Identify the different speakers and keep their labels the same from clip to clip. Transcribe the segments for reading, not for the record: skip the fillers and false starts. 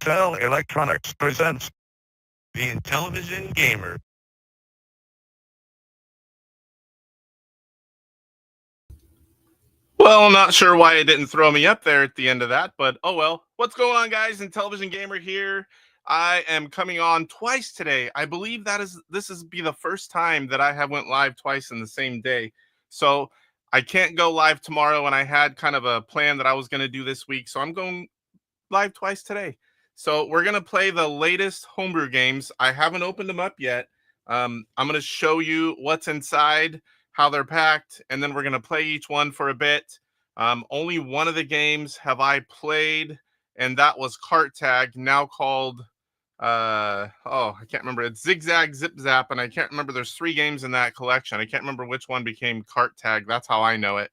Speaker 1: Intel Electronics presents the Intellivision Gamer.
Speaker 2: Well, not sure why it didn't throw me up there at the end of that, but oh well. What's going on, guys? Intellivision Gamer here. I am coming on twice today. I believe this is be the first time that I have went live twice in the same day. So I can't go live tomorrow, and I had kind of a plan that I was going to do this week. So I'm going live twice today. So we're going to play the latest homebrew games. I haven't opened them up yet. I'm going to show you what's inside, how they're packed, and then we're going to play each one for a bit. Only one of the games have I played, and that was Cart Tag, now called, I can't remember. It's Zig-Zag, Zip-Zap, and I can't remember. There's 3 games in that collection. I can't remember which one became Cart Tag. That's how I know it.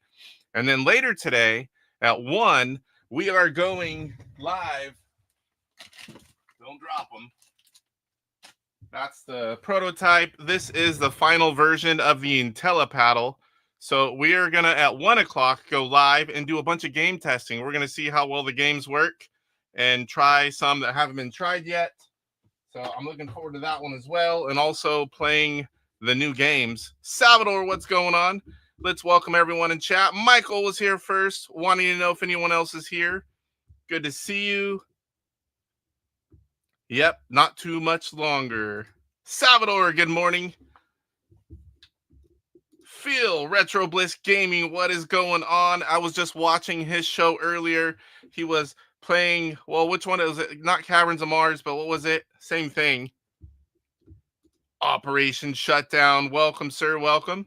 Speaker 2: And then later today at 1, we are going live. Don't drop them. That's the prototype. This is the final version of the IntelliPaddle. So we are going to, at 1 o'clock, go live and do a bunch of game testing. We're going to see how well the games work and try some that haven't been tried yet. So I'm looking forward to that one as well. And also playing the new games. Salvador, what's going on? Let's welcome everyone in chat. Michael was here first, wanting to know if anyone else is here. Good to see you. Yep, not too much longer. Salvador, good morning. Phil, Retro Bliss Gaming, what is going on? I was just watching his show earlier. He was playing, well, which one was it? Not Caverns of Mars, but what was it? Same thing. Operation Shutdown. Welcome, sir. Welcome.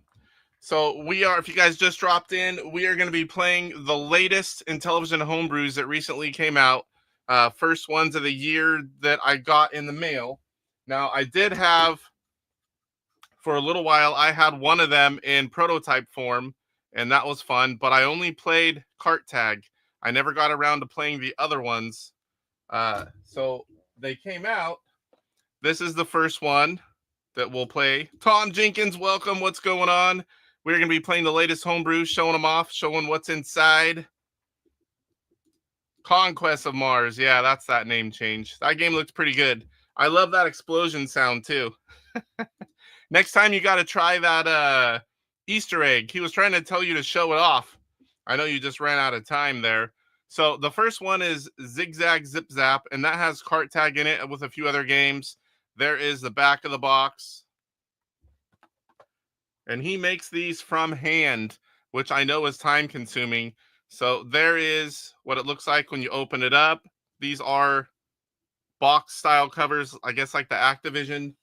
Speaker 2: So we are, if you guys just dropped in, we are going to be playing the latest Intellivision homebrews that recently came out. First ones of the year that I got in the mail. Now, I did have, for a little while, I had one of them in prototype form, and that was fun, but I only played Cart Tag. I never got around to playing the other ones. So they came out. This is the first one that we'll play. Tom Jenkins, welcome. What's going on? We're going to be playing the latest homebrew, showing them off, showing what's inside. Conquest of Mars. Yeah, that's that name change. That game looks pretty good. I love that explosion sound, too. Next time, you got to try that Easter egg. He was trying to tell you to show it off. I know you just ran out of time there. So the first one is Zig-Zag, Zip-Zap, and that has Cart Tag in it with a few other games. There is the back of the box. And he makes these from hand, which I know is time-consuming. So there is what it looks like when you open it up. These are box-style covers, I guess like the Activision.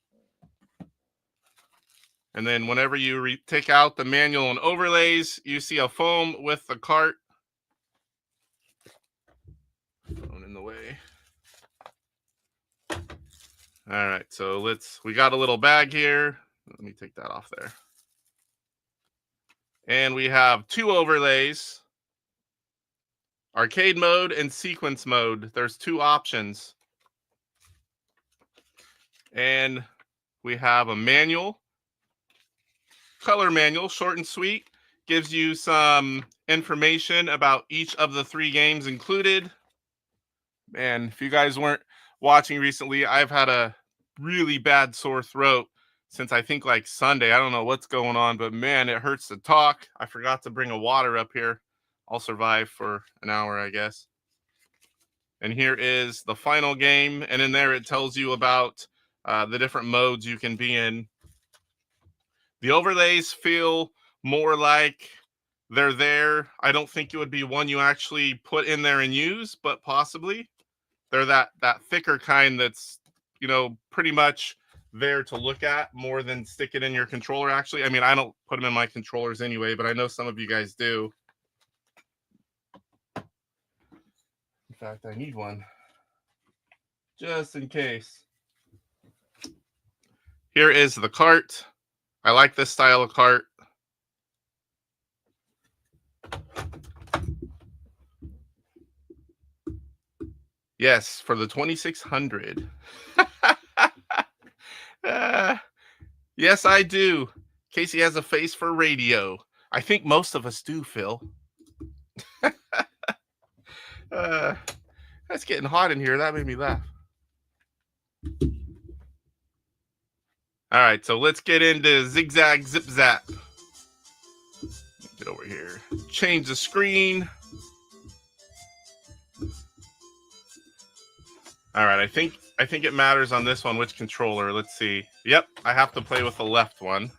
Speaker 2: And then whenever you take out the manual and overlays, you see a foam with the cart. Thrown in the way. All right, so we got a little bag here. Let me take that off there. And we have 2 overlays. Arcade mode and sequence mode. There's 2 options. And we have a manual. Color manual, short and sweet. Gives you some information about each of the 3 games included. And if you guys weren't watching recently, I've had a really bad sore throat since I think like Sunday. I don't know what's going on, but man, it hurts to talk. I forgot to bring a water up here. I'll survive for an hour, I guess. And here is the final game. And in there, it tells you about the different modes you can be in. The overlays feel more like they're there. I don't think it would be one you actually put in there and use, but possibly. They're that thicker kind that's, pretty much there to look at more than stick it in your controller, actually. I mean, I don't put them in my controllers anyway, but I know some of you guys do. In fact, I need one just in case. Here is the cart. I like this style of cart. Yes, for the 2600. Yes, I do. Casey has a face for radio. I think most of us do, Phil. It's getting hot in here. That made me laugh. All right, so let's get into Zig-Zag Zip-Zap. Get over here. Change the screen. All right, I think it matters on this one which controller. Let's see. Yep, I have to play with the left one.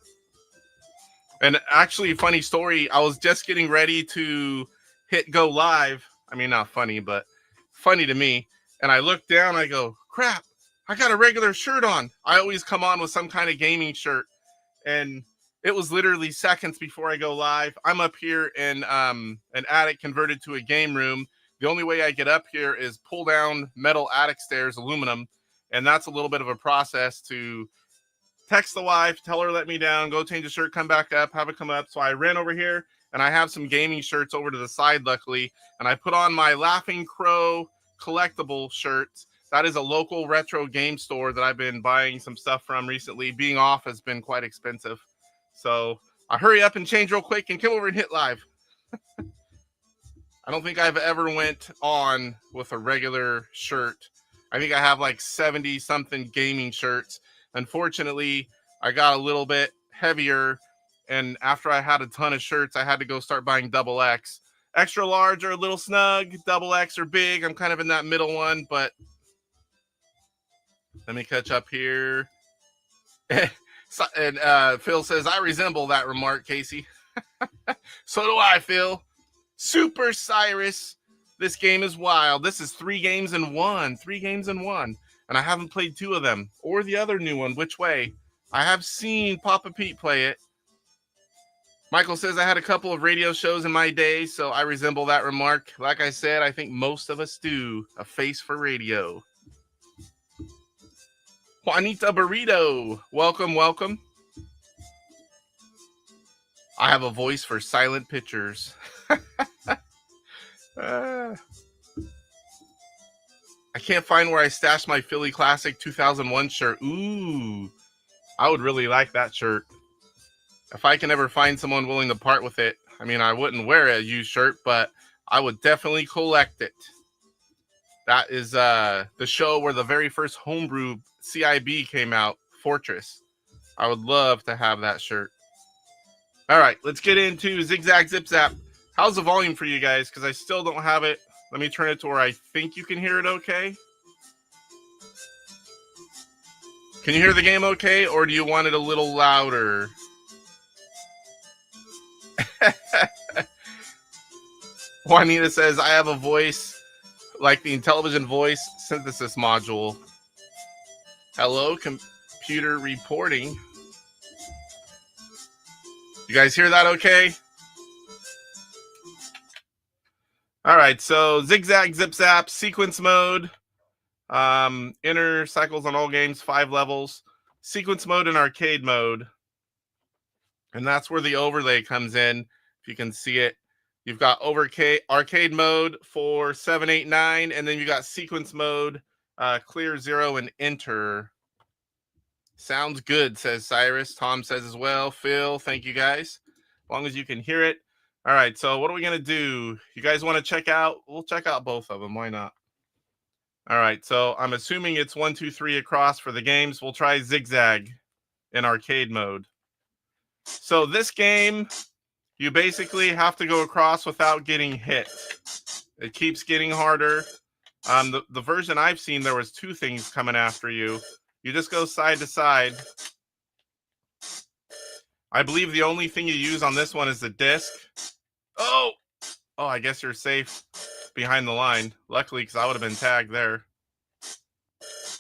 Speaker 2: And actually, funny story, I was just getting ready to hit go live. I mean, not funny, but funny to me. And I look down, I go, crap, I got a regular shirt on. I always come on with some kind of gaming shirt. And it was literally seconds before I go live. I'm up here in an attic converted to a game room. The only way I get up here is pull down metal attic stairs, aluminum. And that's a little bit of a process to text the wife, tell her let me down, go change the shirt, come back up, have it come up. So I ran over here and I have some gaming shirts over to the side, luckily. And I put on my Laughing Crow collectible shirts. That is a local retro game store that I've been buying some stuff from recently. Being off has been quite expensive. So I hurry up and change real quick and come over and hit live. I don't think I've ever went on with a regular shirt. I think I have like 70 something gaming shirts. Unfortunately, I got a little bit heavier, and after I had a ton of shirts, I had to go start buying double X. Extra large are a little snug, double X are big. I'm kind of in that middle one, but let me catch up here. And Phil says, I resemble that remark, Casey. So do I, Phil. Super Cyrus. This game is wild. This is 3 games in 1. 3 games in 1. And I haven't played 2 of them. Or the other new one. Which way? I have seen Papa Pete play it. Michael says, I had a couple of radio shows in my day, so I resemble that remark. Like I said, I think most of us do. A face for radio. Juanita Burrito. Welcome, welcome. I have a voice for silent pictures. I can't find where I stashed my Philly Classic 2001 shirt. Ooh, I would really like that shirt. If I can ever find someone willing to part with it. I mean, I wouldn't wear a used shirt, but I would definitely collect it. That is the show where the very first homebrew CIB came out, Fortress. I would love to have that shirt. All right, let's get into Zig-Zag Zip-Zap. How's the volume for you guys? Because I still don't have it. Let me turn it to where I think you can hear it okay. Can you hear the game okay, or do you want it a little louder? Juanita says, I have a voice like the Intellivision voice synthesis module. Hello, computer reporting. You guys hear that okay? All right, so Zig-Zag Zip-Zap, sequence mode, inner cycles on all games, 5 levels, sequence mode and arcade mode. And that's where the overlay comes in, if you can see it. You've got arcade mode for 7, 8, 9, and then you got sequence mode, clear 0 and enter. Sounds good, says Cyrus. Tom says as well. Phil, thank you guys. As long as you can hear it. All right, so what are we going to do? You guys want to check out? We'll check out both of them. Why not? All right, so I'm assuming it's 1, 2, 3 across for the games. We'll try Zig-Zag in arcade mode. So this game, you basically have to go across without getting hit. It keeps getting harder. The version I've seen, there was 2 things coming after you. You just go side to side. I believe the only thing you use on this one is the disc. Oh, I guess you're safe behind the line. Luckily, because I would have been tagged there.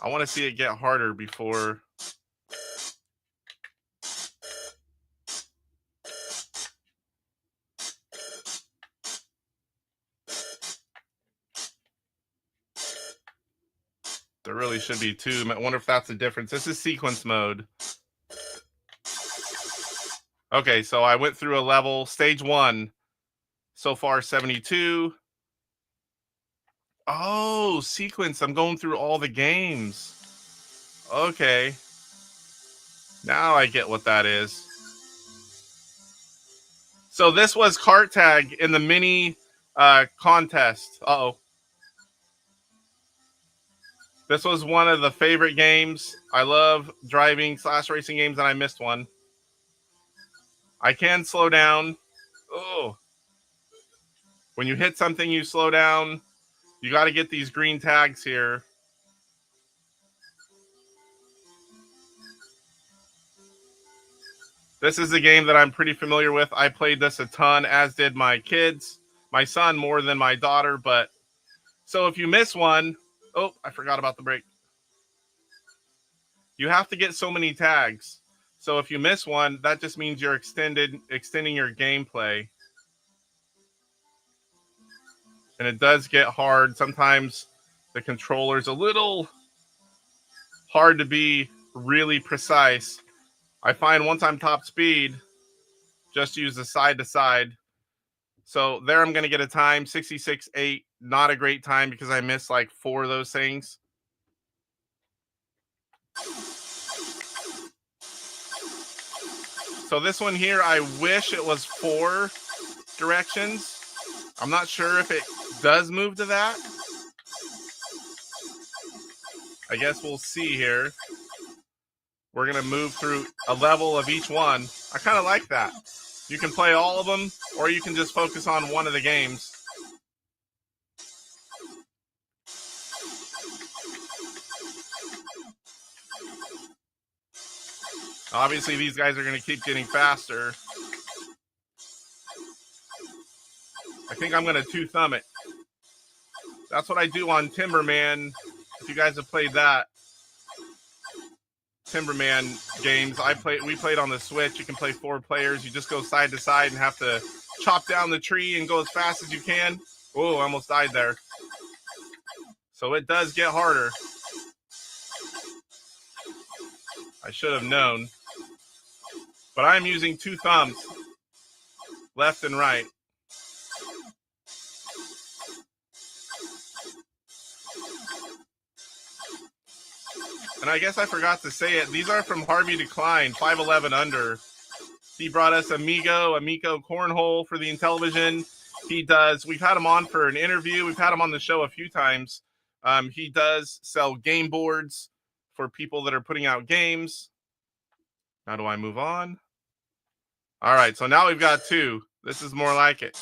Speaker 2: I want to see it get harder before. There really should be 2. I wonder if that's the difference. This is sequence mode. Okay, so I went through a level, stage 1. So far, 72. Oh, sequence. I'm going through all the games. Okay. Now I get what that is. So this was cart tag in the mini contest. Uh-oh. This was one of the favorite games. I love driving / racing games, and I missed one. I can slow down. Oh. When you hit something, you slow down. You got to get these green tags here. This is a game that I'm pretty familiar with. I played this a ton, as did my kids. My son more than my daughter, but so if you miss one, oh, I forgot about the break. You have to get so many tags. So if you miss one, that just means you're extending your gameplay. And it does get hard. Sometimes the controller's a little hard to be really precise. I find once I'm top speed, just use the side to side. So there I'm going to get a time, 66.8. Not a great time because I missed like 4 of those things. So this one here, I wish it was 4 directions. I'm not sure if it does move to that. I guess we'll see here. We're going to move through a level of each one. I kind of like that. You can play all of them, or you can just focus on one of the games. Obviously, these guys are going to keep getting faster. I think I'm going to 2-thumb it. That's what I do on Timberman. If you guys have played that Timberman games, we played on the Switch. You can play 4 players. You just go side to side and have to chop down the tree and go as fast as you can. Oh, I almost died there. So it does get harder. I should have known. But I'm using 2 thumbs, left and right. And I guess I forgot to say it. These are from Harvey Decline, 511 Under. He brought us Amico Cornhole for the Intellivision. We've had him on for an interview. We've had him on the show a few times. He does sell game boards for people that are putting out games. How do I move on? All right, so now we've got 2. This is more like it.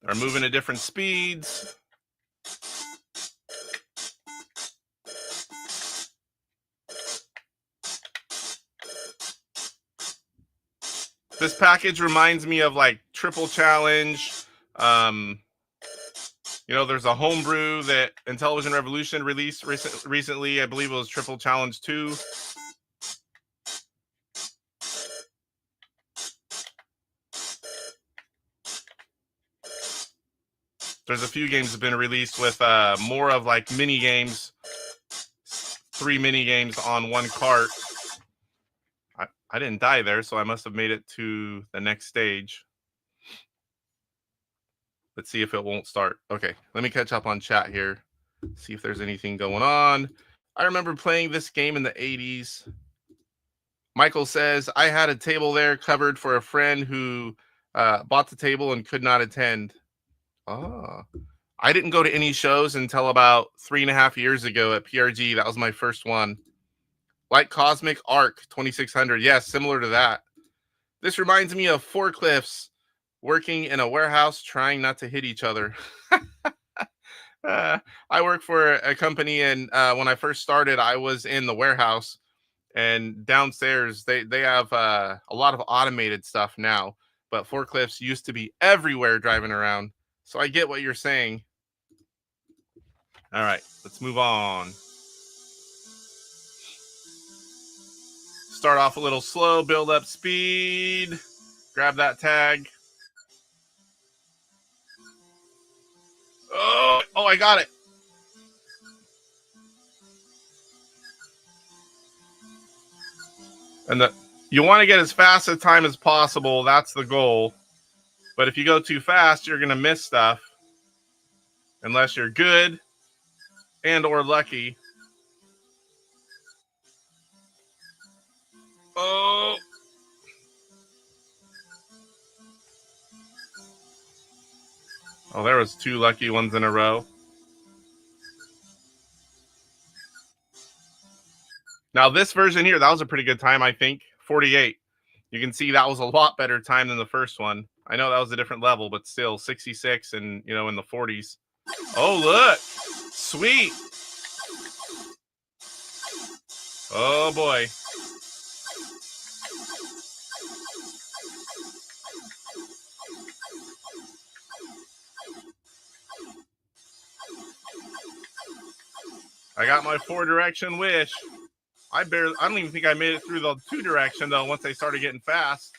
Speaker 2: They're moving at different speeds. This package reminds me of like Triple Challenge. There's a Homebrew that Intellivision Revolution released recently. I believe it was Triple Challenge 2. There's a few games that have been released with more of like mini games, 3 mini games on one cart. I didn't die there, so I must have made it to the next stage. Let's see if it won't start. Okay, let me catch up on chat here. See if there's anything going on. I remember playing this game in the 80s. Michael says, I had a table there covered for a friend who bought the table and could not attend. Oh, I didn't go to any shows until about 3.5 years ago at PRG. That was my first one. Like Cosmic Arc 2600. Yes, similar to that. This reminds me of forklifts working in a warehouse trying not to hit each other. I work for a company, and when I first started, I was in the warehouse. And downstairs, they have a lot of automated stuff now. But forklifts used to be everywhere driving around. So I get what you're saying. All right, let's move on. Start off a little slow, build up speed. Grab that tag. Oh, I got it. And you want to get as fast a time as possible. That's the goal. But if you go too fast, you're going to miss stuff. Unless you're good and or lucky. Oh. Oh, there was 2 lucky ones in a row. Now this version here, that was a pretty good time, I think. 48. You can see that was a lot better time than the first one. I know that was a different level, but still 66 and, you know, in the 40s. Oh, look. Sweet. Oh, boy. I got my 4-direction wish. I don't even think I made it through the 2-direction, though, once they started getting fast.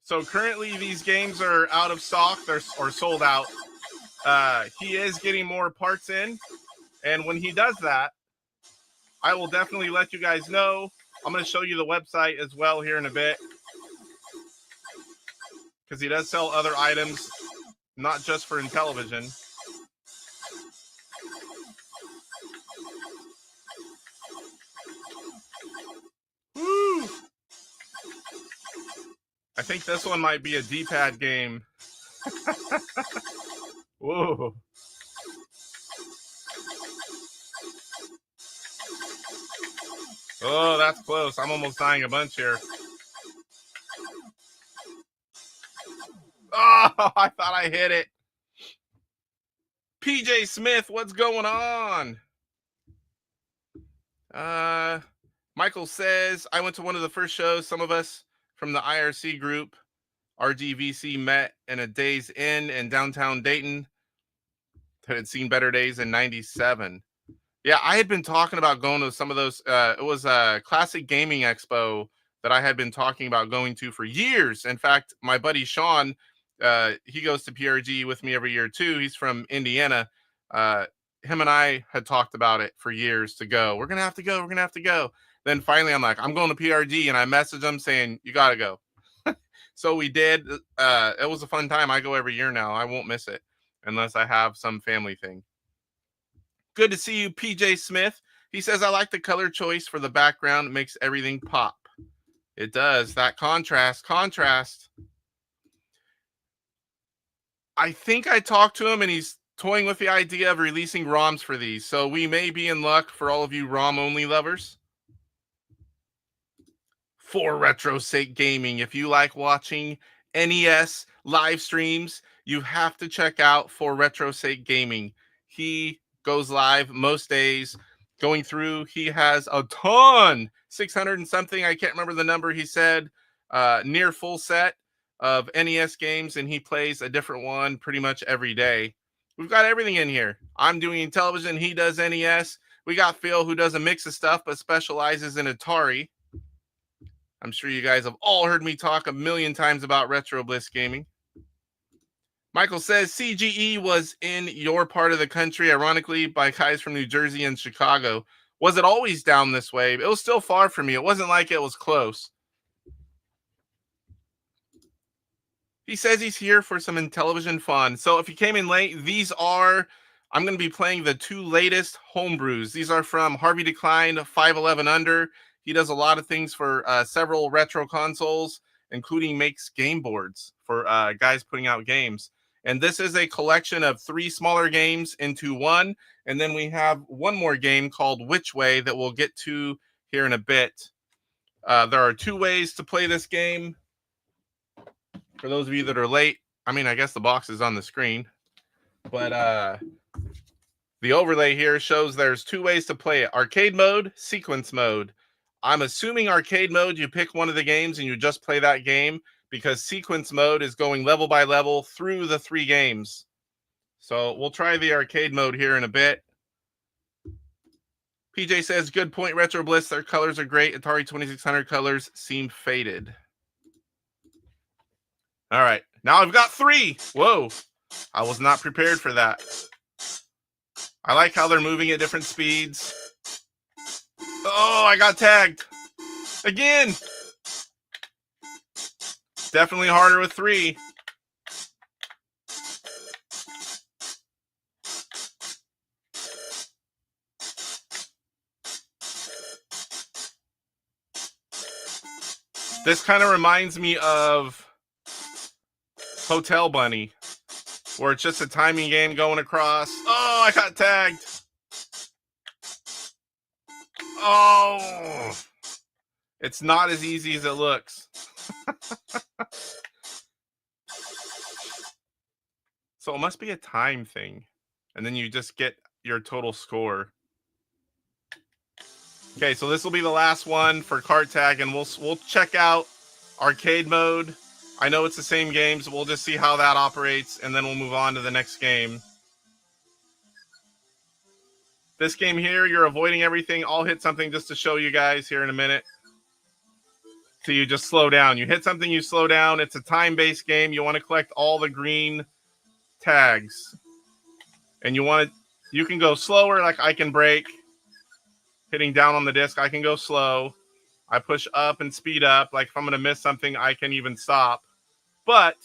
Speaker 2: So currently these games are out of stock or sold out. He is getting more parts in, and when he does that, I will definitely let you guys know. I'm going to show you the website as well here in a bit, because he does sell other items, not just for Intellivision. Woo! I think this one might be a D-pad game. Whoa. Oh, that's close. I'm almost dying a bunch here. Oh, I thought I hit it. PJ Smith, what's going on? Michael says, I went to one of the first shows. Some of us from the IRC group, RGVC, met in a Days Inn in downtown Dayton that had seen better days in 97. Yeah, I had been talking about going to some of those. It was a Classic Gaming Expo that I had been talking about going to for years. In fact, my buddy Sean, he goes to PRG with me every year too. He's from Indiana. Him and I had talked about it for years to go. We're going to have to go. We're going to have to go. Then finally, I'm like, I'm going to PRG. And I messaged him saying, you got to go. So we did. It was a fun time. I go every year now. I won't miss it unless I have some family thing. Good to see you, PJ Smith. He says, I like the color choice for the background. It makes everything pop. It does. That contrast. I think I talked to him and he's toying with the idea of releasing ROMs for these. So we may be in luck for all of you ROM-only lovers. For Retro's Sake Gaming, if you like watching NES live streams, you have to check out For Retro's Sake Gaming. He goes live most days. Going through, he has a ton, 600 and something. I can't remember the number he said. Near full set of NES games, and he plays a different one pretty much every day. We've got everything in here. I'm doing Intellivision. He does NES. We got Phil, who does a mix of stuff but specializes in Atari. I'm sure you guys have all heard me talk a million times about Retro Bliss Gaming. Michael says CGE was in your part of the country, ironically, by guys from New Jersey and Chicago. Was it always down this way? It was still far from me. It wasn't like it was close. He says he's here for some Intellivision fun. So if you came in late, I'm going to be playing the 2 latest homebrews. These are from Harvey Decline, 511 Under. He does a lot of things for several retro consoles, including makes game boards for guys putting out games. And this is a collection of 3 smaller games into one. And then we have one more game called Which Way that we'll get to here in a bit. There are 2 ways to play this game. For those of you that are late, I mean, I guess the box is on the screen. But the overlay here shows there's 2 ways to play it. Arcade mode, sequence mode. I'm assuming arcade mode, you pick one of the games and you just play that game, because sequence mode is going level by level through the 3 games. So we'll try the arcade mode here in a bit. PJ says, good point, Retro Bliss. Their colors are great. Atari 2600 colors seem faded. All right. Now I've got 3. Whoa. I was not prepared for that. I like how they're moving at different speeds. Oh, I got tagged. Again. Definitely harder with 3. This kind of reminds me of Hotel Bunny, where it's just a timing game going across. Oh, I got tagged. Oh, it's not as easy as it looks. So it must be a time thing. And then you just get your total score. Okay, so this will be the last one for cart tag, and we'll check out arcade mode. I know it's the same game, so we'll just see how that operates, and then we'll move on to the next game. This game here, you're avoiding everything. I'll hit something just to show you guys here in a minute. So you just slow down. You hit something, you slow down. It's a time-based game. You want to collect all the green tags. And you can go slower, like I can brake. Hitting down on the disc, I can go slow. I push up and speed up. Like if I'm going to miss something, I can even stop. But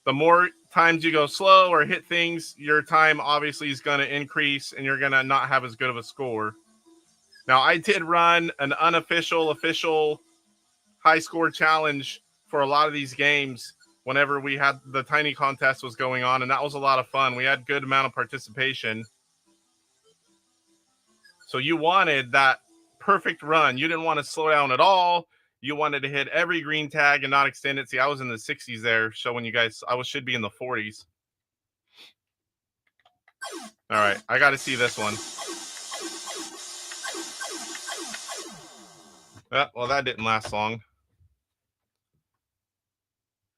Speaker 2: the more times you go slow or hit things, your time obviously is going to increase and you're going to not have as good of a score. Now, I did run an unofficial, official high score challenge for a lot of these games whenever we had the tiny contest was going on, and that was a lot of fun. We had good amount of participation. So you wanted that perfect run. You didn't want to slow down at all. You wanted to hit every green tag and not extend it. See, I was in the 60s there, showing you guys. Should be in the 40s. All right, I got to see this one. Well, that didn't last long.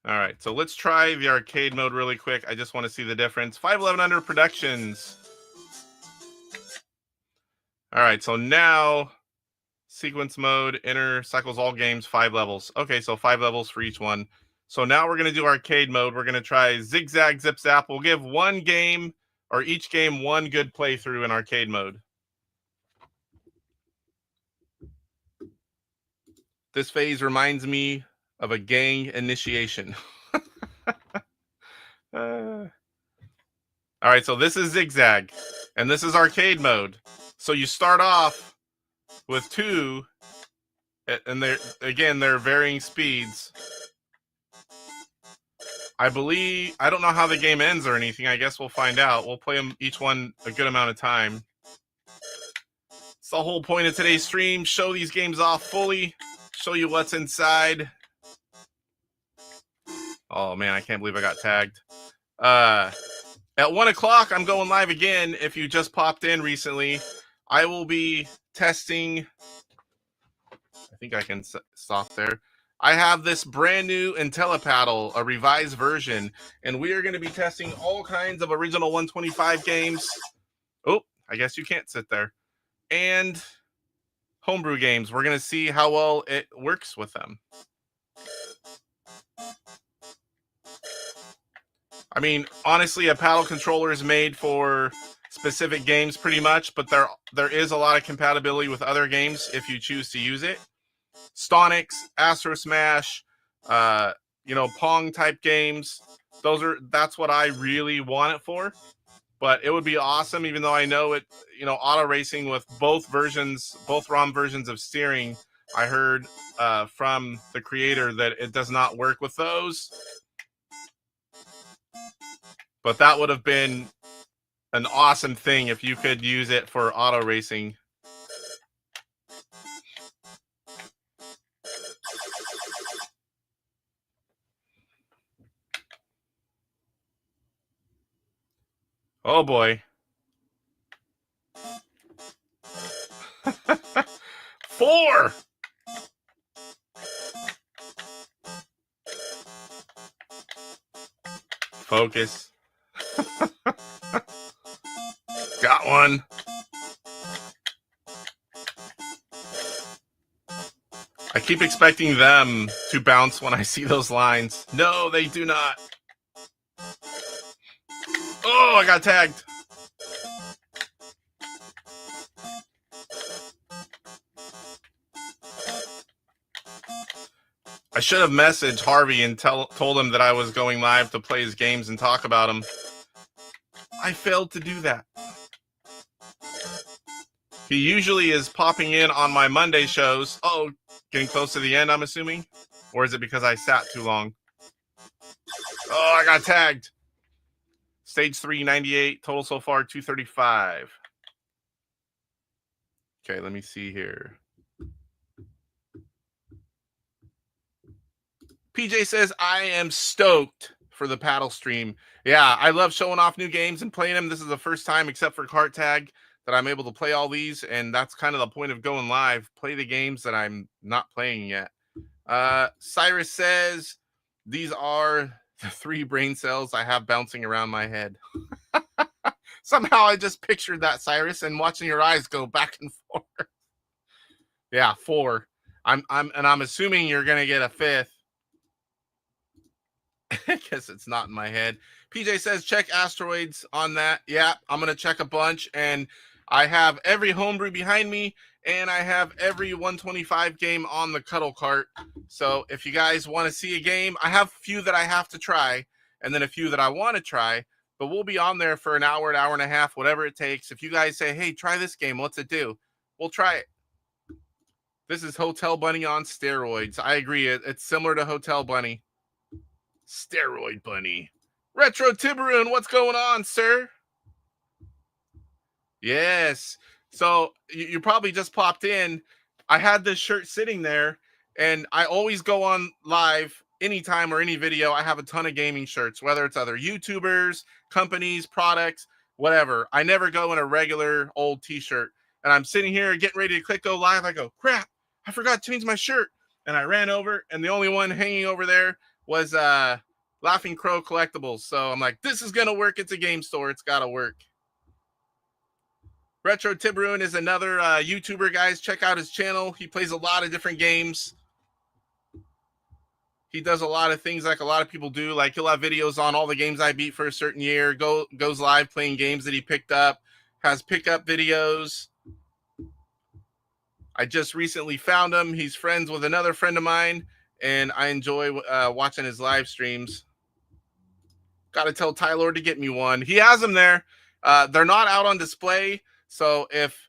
Speaker 2: All right, so let's try the arcade mode really quick. I just want to see the difference. 511 Under Productions. All right, so now sequence mode, enter cycles all games, 5 levels. Okay, so 5 levels for each one. So now we're going to do arcade mode. We're going to try Zig-Zag, Zip-Zap. We'll give one game, or each game, one good playthrough in arcade mode. This phase reminds me of a gang initiation. All right, so this is Zig-Zag, and this is arcade mode. So you start off with 2, and they're varying speeds. I don't know how the game ends or anything. I guess we'll find out. We'll play them each one a good amount of time. It's the whole point of today's stream. Show these games off fully. Show you what's inside. Oh, man, I can't believe I got tagged. At 1 o'clock, I'm going live again. If you just popped in recently, I will be testing. I think I can stop there. I have this brand new IntelliPaddle, a revised version, and we are going to be testing all kinds of original 125 games. Oh, I guess you can't sit there. And homebrew games. We're going to see how well it works with them. I mean, honestly, a paddle controller is made for specific games pretty much, but there is a lot of compatibility with other games if you choose to use it. Stonix, Astro Smash, Pong type games. That's what I really want it for. But it would be awesome, even though I know it, auto racing with both ROM versions of steering. I heard from the creator that it does not work with those. But that would have been an awesome thing if you could use it for auto racing. Oh boy. 4. Focus. Got one. I keep expecting them to bounce when I see those lines. No, they do not. Oh, I got tagged. I should have messaged Harvey and told him that I was going live to play his games and talk about them. I failed to do that. He usually is popping in on my Monday shows. Oh, getting close to the end, I'm assuming? Or is it because I sat too long? Oh, I got tagged. Stage 3, 98. Total so far, 235. Okay, let me see here. PJ says, I am stoked for the paddle stream. Yeah, I love showing off new games and playing them. This is the first time, except for Cart Tag, that I'm able to play all these, and that's kind of the point of going live. Play the games that I'm not playing yet. Cyrus says, these are the 3 brain cells I have bouncing around my head. Somehow I just pictured that, Cyrus, and watching your eyes go back and forth. Yeah, 4. I'm assuming you're gonna get a 5th. Because it's not in my head. PJ says, check asteroids on that. Yeah, I'm going to check a bunch. And I have every homebrew behind me. And I have every 125 game on the cuddle cart. So if you guys want to see a game, I have a few that I have to try. And then a few that I want to try. But we'll be on there for an hour and a half, whatever it takes. If you guys say, hey, try this game, what's it do? We'll try it. This is Hotel Bunny on steroids. I agree. It's similar to Hotel Bunny. Steroid Bunny. Retro Tiburon, what's going on, sir? Yes. So you probably just popped in. I had this shirt sitting there, and I always go on live anytime or any video. I have a ton of gaming shirts, whether it's other YouTubers, companies, products, whatever. I never go in a regular old t-shirt. And I'm sitting here getting ready to click go live. I go, crap, I forgot to change my shirt. And I ran over, and the only one hanging over there was Laughing Crow Collectibles. So I'm like, this is going to work. It's a game store. It's got to work. Retro Tiburon is another YouTuber, guys. Check out his channel. He plays a lot of different games. He does a lot of things like a lot of people do. Like he'll have videos on all the games I beat for a certain year. Goes live playing games that he picked up. Has pickup videos. I just recently found him. He's friends with another friend of mine. And I enjoy watching his live streams. Got to tell Tylor to get me one. He has them there. They're not out on display. So if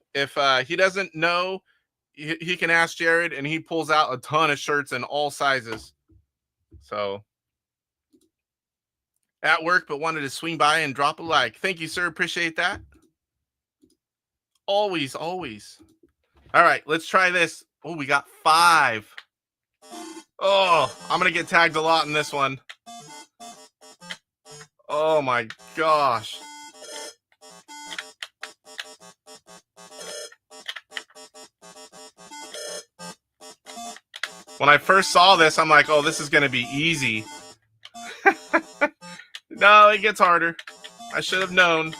Speaker 2: he doesn't know, he can ask Jared, and he pulls out a ton of shirts in all sizes. So at work, but wanted to swing by and drop a like. Thank you, sir. Appreciate that. Always, always. All right, let's try this. Oh, we got 5. Oh, I'm going to get tagged a lot in this one. Oh, my gosh. When I first saw this, I'm like, oh, this is going to be easy. No, it gets harder. I should have known.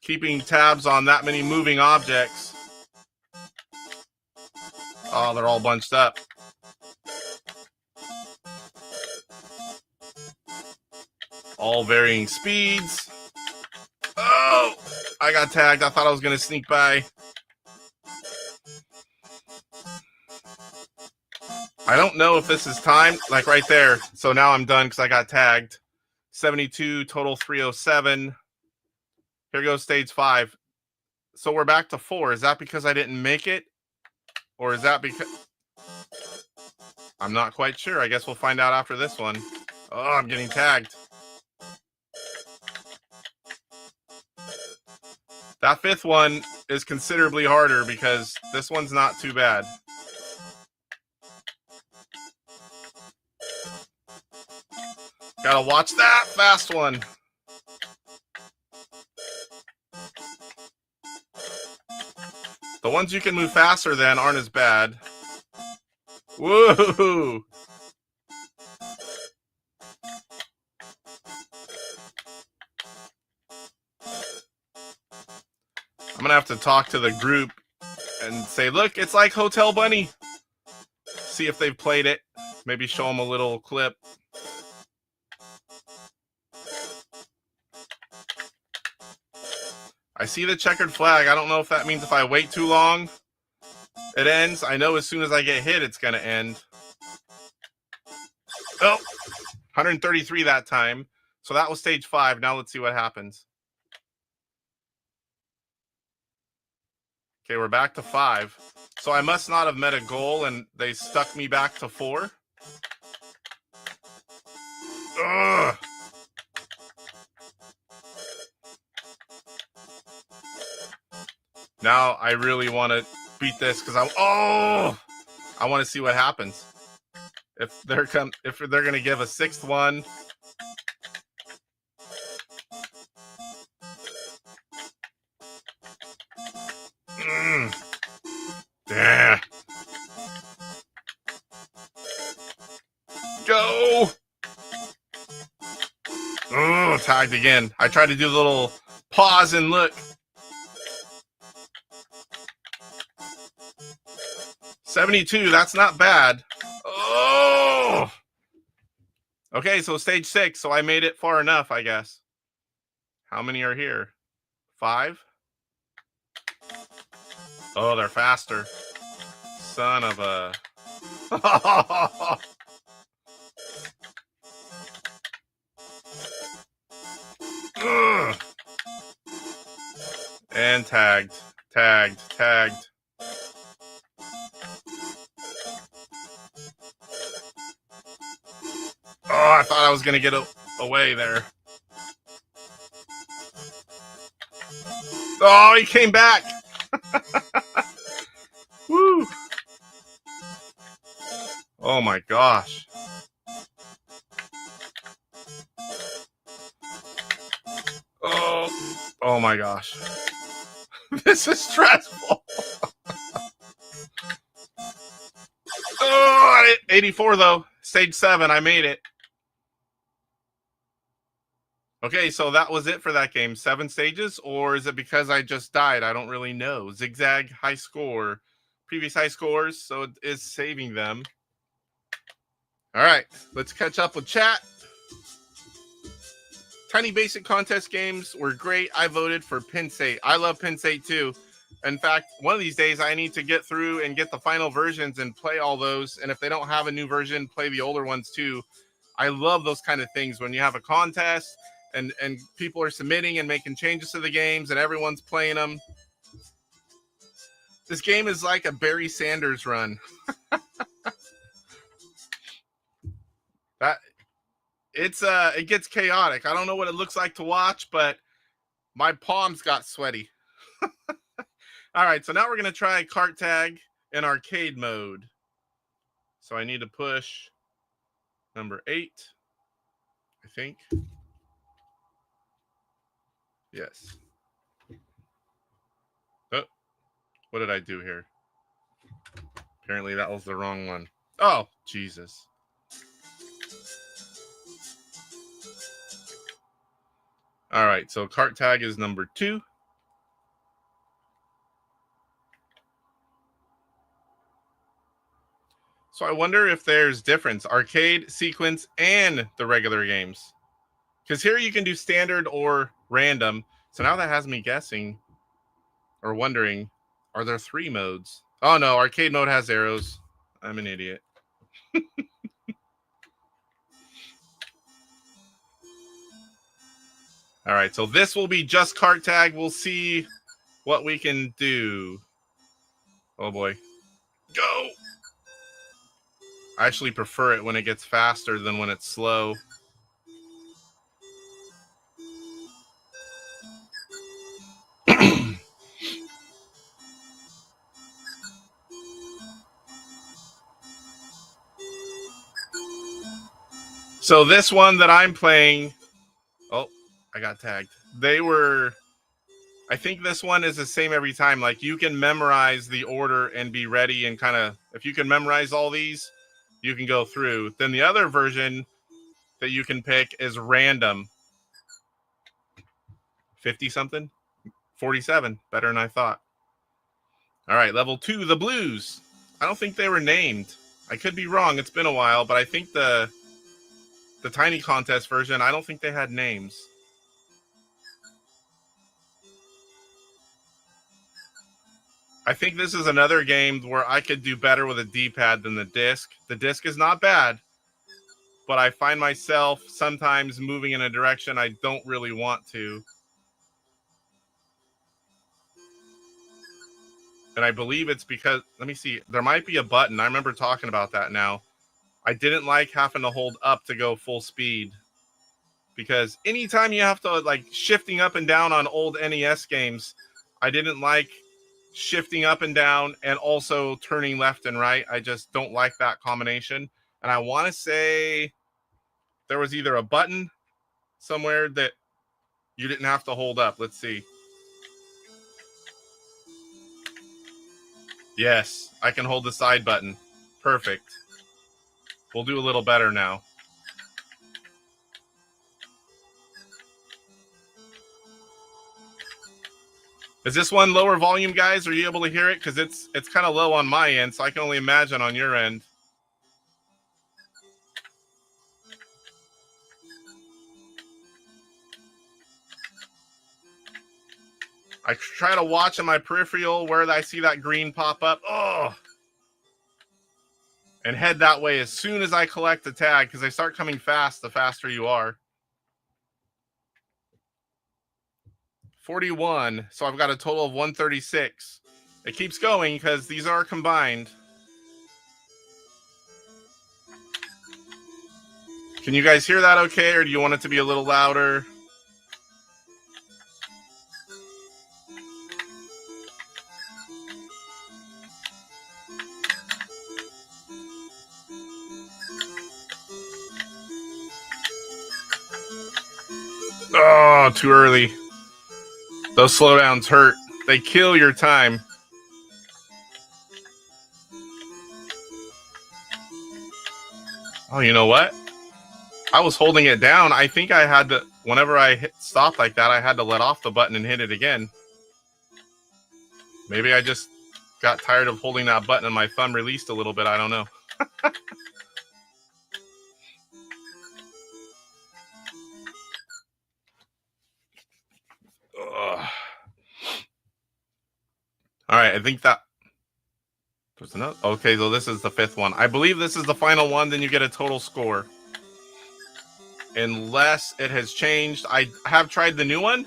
Speaker 2: Keeping tabs on that many moving objects. Oh, they're all bunched up. All varying speeds. Oh, I got tagged. I thought I was going to sneak by. I don't know if this is timed, like right there. So now I'm done because I got tagged. 72, total 307. Here goes stage 5. So we're back to 4. Is that because I didn't make it? Or is that because... I'm not quite sure. I guess we'll find out after this one. Oh, I'm getting tagged. That 5th one is considerably harder because this one's not too bad. Gotta watch that fast one. The ones you can move faster than aren't as bad. Woo! I'm gonna have to talk to the group and say, look, it's like Hotel Bunny. See if they've played it. Maybe show them a little clip. I see the checkered flag. I don't know if that means if I wait too long, it ends. I know as soon as I get hit, it's going to end. Oh, 133 that time. So that was stage 5. Now let's see what happens. Okay, we're back to 5. So I must not have met a goal and they stuck me back to 4. Ugh. Now I really want to beat this because I want to see what happens. If they're going to give a 6th one. Yeah. Go. Oh, tagged again. I tried to do a little pause and look. 72, that's not bad. Oh! Okay, so stage 6, so I made it far enough, I guess. How many are here? 5? Oh, they're faster. Son of a... And tagged. Oh, I thought I was going to get away there. Oh, he came back. Woo. Oh my gosh. Oh my gosh. This is stressful. Oh, 84 though. Stage 7, I made it. Okay, so that was it for that game. 7 stages, or is it because I just died? I don't really know. Zig-Zag, high score. Previous high scores, so it is saving them. All right, let's catch up with chat. Tiny basic contest games were great. I voted for Pinsate. I love Pinsate too. In fact, one of these days I need to get through and get the final versions and play all those. And if they don't have a new version, play the older ones too. I love those kind of things when you have a contest and people are submitting and making changes to the games and everyone's playing them. This game is like a Barry Sanders run. It gets chaotic. I don't know what it looks like to watch, but my palms got sweaty. All right, so now we're going to try Kart Tag in arcade mode. So I need to push number 8, I think. Yes. Oh, what did I do here? Apparently that was the wrong one. Oh, Jesus. All right, so Kart Tag is number 2. So I wonder if there's difference, arcade, sequence, and the regular games. Because here you can do standard or random. So now that has me guessing or wondering, are there 3 modes? Oh no, arcade mode has arrows. I'm an idiot. All right, so this will be just Kart Tag. We'll see what we can do. Oh boy. Go! I actually prefer it when it gets faster than when it's slow. So this one that I'm playing... Oh, I got tagged. I think this one is the same every time. Like, you can memorize the order and be ready and kind of... If you can memorize all these, you can go through. Then the other version that you can pick is random. 50-something? 47. Better than I thought. All right, level 2, the blues. I don't think they were named. I could be wrong. It's been a while, but I think the tiny contest version, I don't think they had names. I think this is another game where I could do better with a D-pad than the disc. The disc is not bad, but I find myself sometimes moving in a direction I don't really want to. And I believe it's because, let me see, there might be a button. I remember talking about that now. I didn't like having to hold up to go full speed. Because anytime you have to, like, shifting up and down on old NES games, I didn't like shifting up and down and also turning left and right. I just don't like that combination. And I want to say there was either a button somewhere that you didn't have to hold up. Let's see. Yes, I can hold the side button. Perfect. We'll do a little better now. Is this one lower volume, guys? Are you able to hear it? Because it's kind of low on my end, so I can only imagine on your end. I try to watch on my peripheral where I see that green pop up. Oh! And head that way as soon as I collect the tag, because they start coming fast the faster you are. 41. So I've got a total of 136. It keeps going because these are combined. Can you guys hear that okay, or do you want it to be a little louder? Oh, too early. Those slowdowns hurt. They kill your time. Oh, you know what? I was holding it down. I think I had to, whenever I hit stop like that, I had to let off the button and hit it again. Maybe I just got tired of holding that button and my thumb released a little bit. I don't know. All right, I think that there's another. Okay, so this is the fifth one. I believe this is the final one. Then you get a total score. Unless it has changed. I have tried the new one.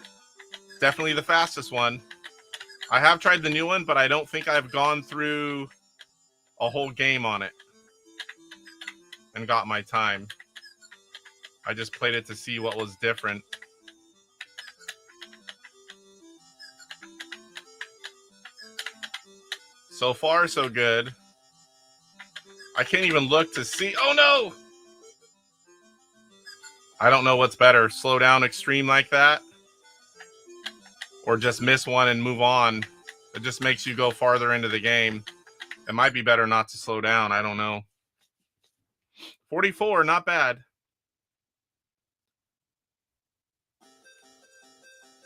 Speaker 2: Definitely the fastest one. I have tried the new one, but I don't think I've gone through a whole game on it and got my time. I just played it to see what was different. So far, so good. I can't even look to see. Oh, no! I don't know what's better. Slow down extreme like that? Or just miss one and move on. It just makes you go farther into the game. It might be better not to slow down. I don't know. 44, not bad.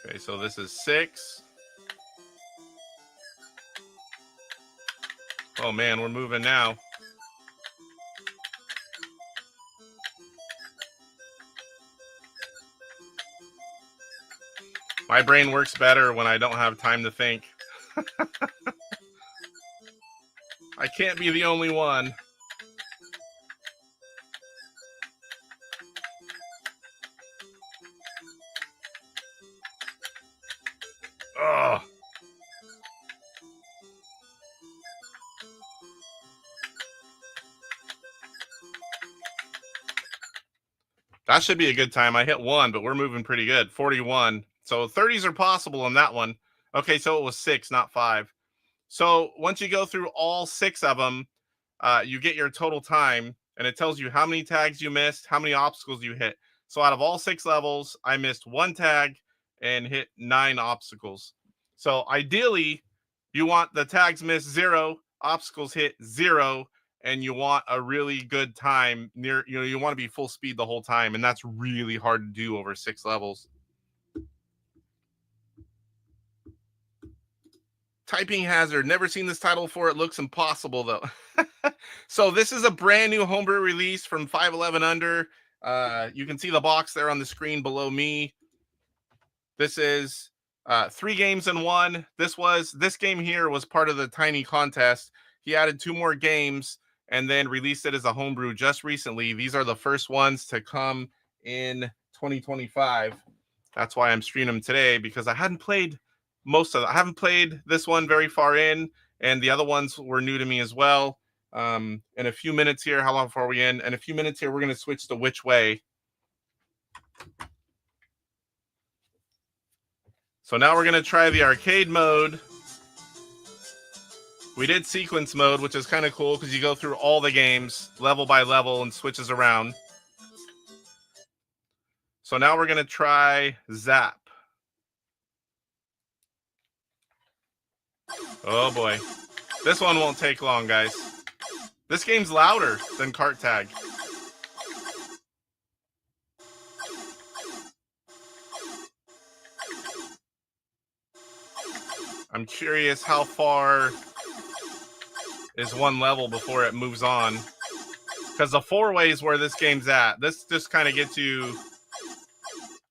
Speaker 2: Okay, so this is 6. Oh, man, we're moving now. My brain works better when I don't have time to think. I can't be the only one. Ugh. That should be a good time. I hit 1, but we're moving pretty good. 41. So 30s are possible on that one. Okay, so it was 6, not 5. So once you go through all 6 of them, you get your total time, and it tells you how many tags you missed, how many obstacles you hit. So out of all 6 levels, I missed 1 tag and hit 9 obstacles. So ideally, you want the tags missed 0, obstacles hit 0, and you want a really good time near, you want to be full speed the whole time, and that's really hard to do over 6 levels. Typing hazard. Never seen this title before. It looks impossible, though. So this is a brand new homebrew release from 511 Under. You can see the box there on the screen below me. This is 3 games in 1. This game here was part of the tiny contest. He added 2 more games, and then released it as a homebrew just recently. These are the first ones to come in 2025. That's why I'm streaming them today, because I hadn't played most of them. I haven't played this one very far in, and the other ones were new to me as well. In a few minutes here, how long before we in? In a few minutes here, we're going to switch to which way. So now we're going to try the arcade mode. We did sequence mode, which is kind of cool because you go through all the games level by level and switches around. So now we're going to try Zap. Oh boy. This one won't take long, guys. This game's louder than Kart Tag. I'm curious how far is one level before it moves on. Because the four-way is where this game's at. This just kind of gets you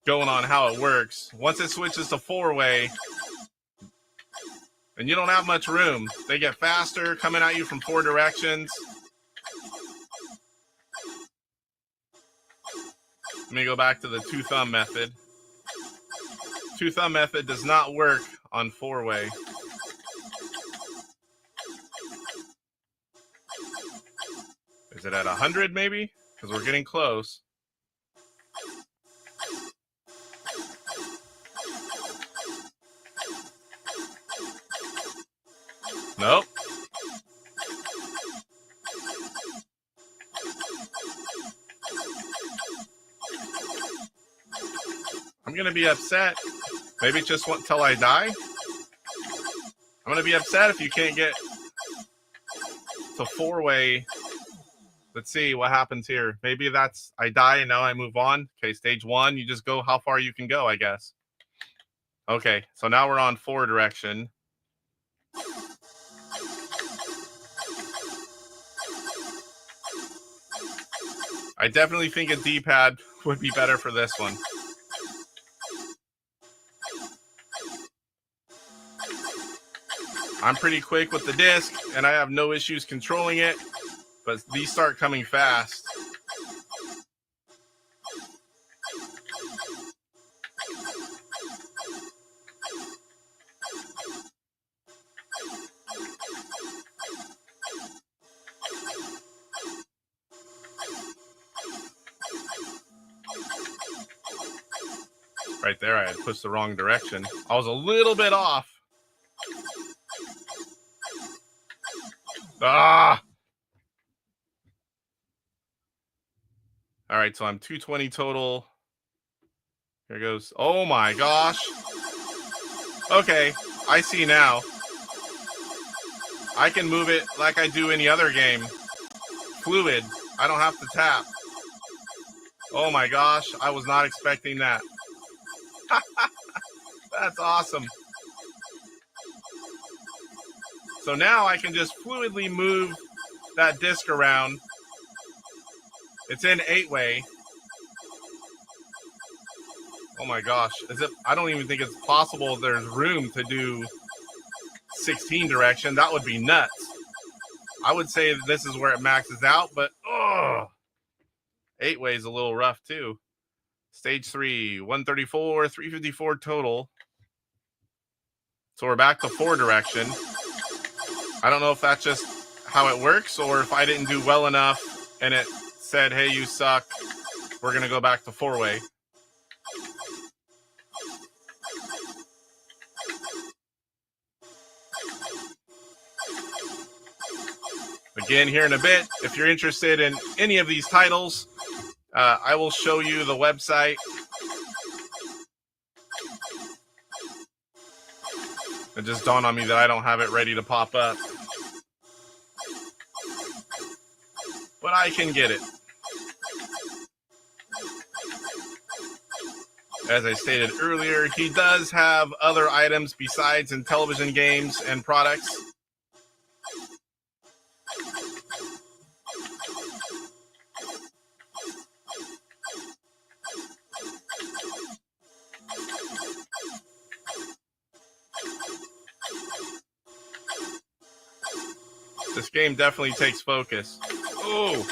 Speaker 2: going on how it works. Once it switches to four-way, and you don't have much room. They get faster, coming at you from four directions. Let me go back to the two-thumb method. Two-thumb method does not work on four-way. Is it at 100 maybe? Because we're getting close. Nope. I'm going to be upset. Maybe it's just until I die. I'm going to be upset if you can't get to four-way. Let's see what happens here. Maybe that's I die and now I move on. Okay, stage one, you just go how far you can go, I guess. Okay, so now we're on four direction. I definitely think a D-pad would be better for this one. I'm pretty quick with the disc, and I have no issues controlling it, but these start coming fast. Right there, I had pushed the wrong direction. I was a little bit off. Ah! All right, so I'm 220 total. Here goes. Oh my gosh. Okay, I see now. I can move it like I do any other game. Fluid. I don't have to tap. Oh my gosh, I was not expecting that. That's awesome. So now I can just fluidly move that disc around. It's in 8-way. Oh my gosh. I don't even think it's possible there's room to do 16 direction. That would be nuts. I would say that this is where it maxes out, but 8-way is a little rough too. Stage 3, 134, 354 total. So we're back to four direction. I don't know if that's just how it works or if I didn't do well enough and it said, hey, you suck. We're going to go back to four-way. Again, here in a bit, if you're interested in any of these titles, I will show you the website. It just dawned on me that I don't have it ready to pop up. But I can get it. As I stated earlier, he does have other items besides Intellivision games and products. This game definitely takes focus. Oh.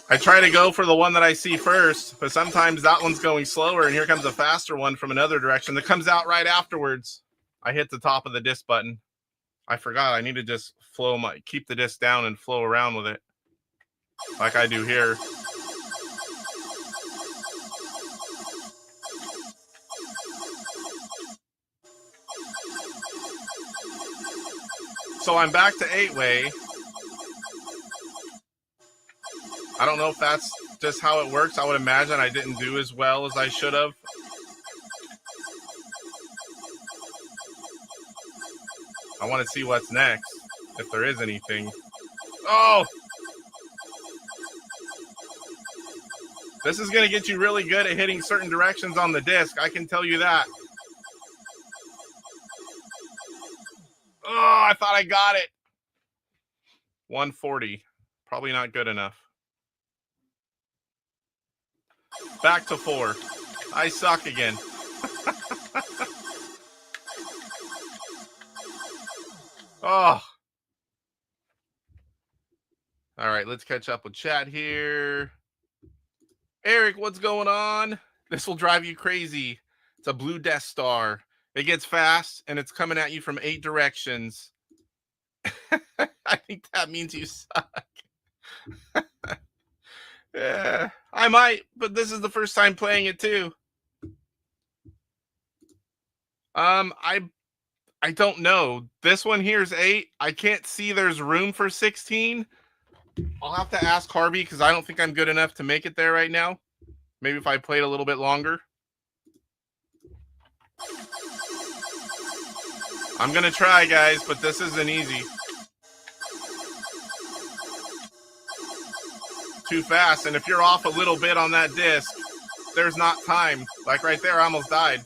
Speaker 2: I try to go for the one that I see first, but sometimes that one's going slower, and here comes a faster one from another direction that comes out right afterwards. I hit the top of the disc button. I forgot I need to just keep the disc down and flow around with it, like I do here. So I'm back to 8-way. I don't know if that's just how it works. I would imagine I didn't do as well as I should have. I want to see what's next, if there is anything. Oh! This is going to get you really good at hitting certain directions on the disc. I can tell you that. Oh, I thought I got it. 140. Probably not good enough. Back to 4. I suck again. Oh. All right, let's catch up with chat here. Eric, what's going on? This will drive you crazy. It's a blue Death Star. It gets fast, and it's coming at you from 8 directions. I think that means you suck. Yeah, I might, but this is the first time playing it too. I don't know. This one here is 8. I can't see there's room for 16. I'll have to ask Harvey because I don't think I'm good enough to make it there right now. Maybe if I played a little bit longer. I'm going to try, guys, but this isn't easy. Too fast, and if you're off a little bit on that disc, there's not time. Like right there, I almost died.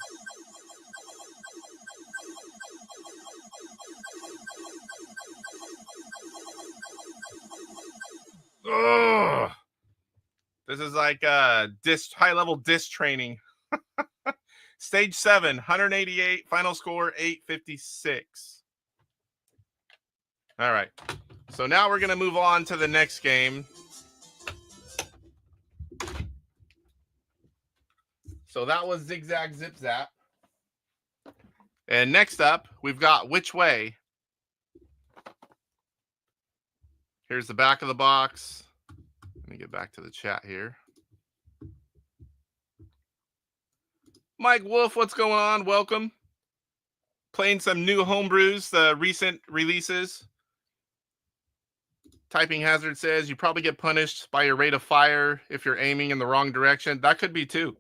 Speaker 2: Ugh. This is like high-level disc training. Stage 7, 188, final score 856. All right. So now we're going to move on to the next game. So that was Zig-Zag Zip-Zap. And next up, we've got Which Way. Here's the back of the box. Let me get back to the chat here. Mike Wolf, what's going on? Welcome. Playing some new homebrews, the recent releases. Typing Hazard says you probably get punished by your rate of fire if you're aiming in the wrong direction. That could be too.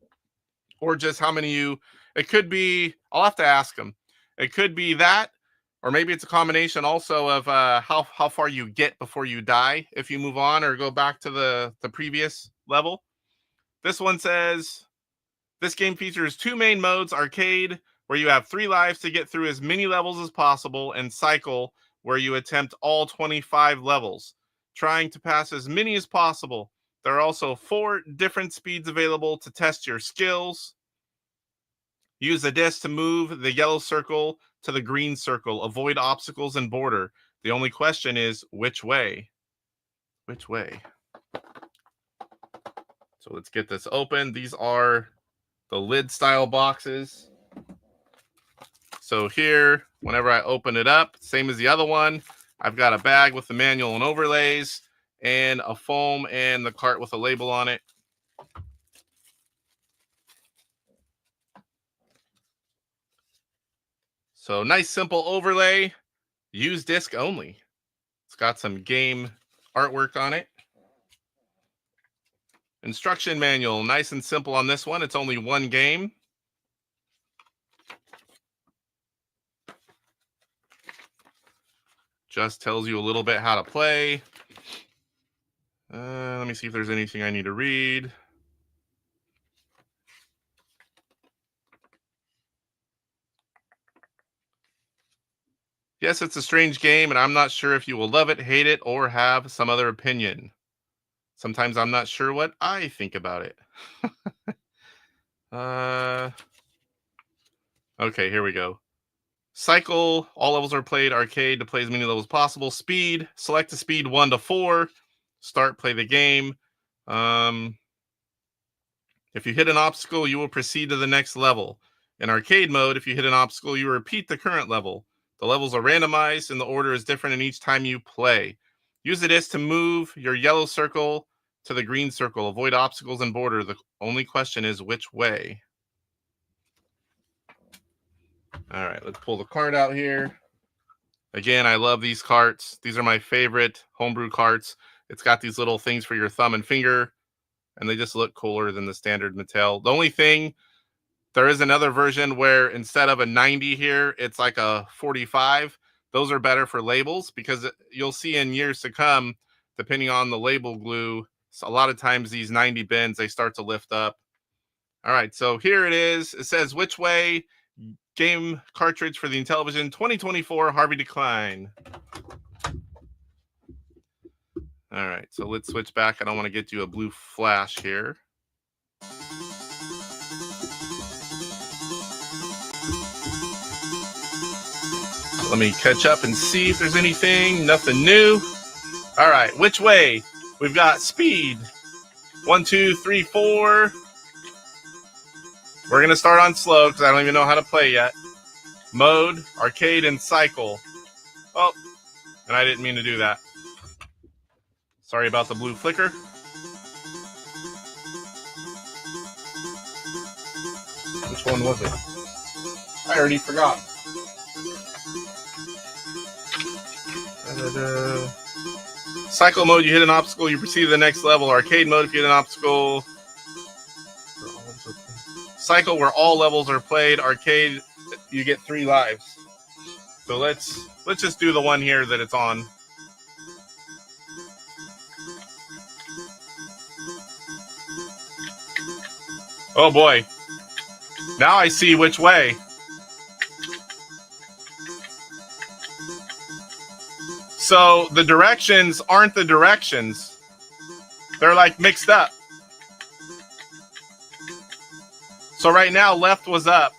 Speaker 2: Or just how many you... It could be... I'll have to ask them. It could be that, or maybe it's a combination also of how far you get before you die if you move on or go back to the previous level. This one says... This game features 2 main modes, arcade, where you have 3 lives to get through as many levels as possible, and cycle, where you attempt all 25 levels, trying to pass as many as possible. There are also 4 different speeds available to test your skills. Use the disc to move the yellow circle to the green circle. Avoid obstacles and border. The only question is, which way? Which way? So let's get this open. These are the lid style boxes. So here, whenever I open it up, same as the other one, I've got a bag with the manual and overlays and a foam and the cart with a label on it. So nice, simple overlay. Use disc only. It's got some game artwork on it. Instruction manual, nice and simple on this one. It's only 1 game. Just tells you a little bit how to play. Let me see if there's anything I need to read. Yes, it's a strange game, and I'm not sure if you will love it, hate it, or have some other opinion. Sometimes I'm not sure what I think about it. Okay, here we go. Cycle, all levels are played. Arcade, to play as many levels as possible. Speed, select the speed 1 to 4. Start, play the game. If you hit an obstacle, you will proceed to the next level. In arcade mode, if you hit an obstacle, you repeat the current level. The levels are randomized and the order is different in each time you play. Use the disc to move your yellow circle to the green circle. Avoid obstacles and border. The only question is which way. All right, let's pull the card out here. Again, I love these carts. These are my favorite homebrew carts. It's got these little things for your thumb and finger, and they just look cooler than the standard Mattel. The only thing, there is another version where instead of a 90 here, it's like a 45. Those are better for labels because you'll see in years to come, depending on the label glue, so a lot of times these 90 bins, they start to lift up. All right, so here it is. It says, which way? Game cartridge for the Intellivision 2024 Harvey Decline. All right, so let's switch back. I don't want to get you a blue flash here. Let me catch up and see if there's anything. Nothing new. All right, which way? We've got speed. 1, 2, 3, 4. We're going to start on slow because I don't even know how to play yet. Mode, arcade, and cycle. Oh, and I didn't mean to do that. Sorry about the blue flicker. Which one was it? I already forgot. Cycle mode, you hit an obstacle, you proceed to the next level. Arcade mode, if you hit an obstacle. Cycle, where all levels are played. Arcade, you get 3 lives. So let's just do the one here that it's on. Oh boy. Now I see which way. So the directions aren't the directions. They're like mixed up. So right now, left was up.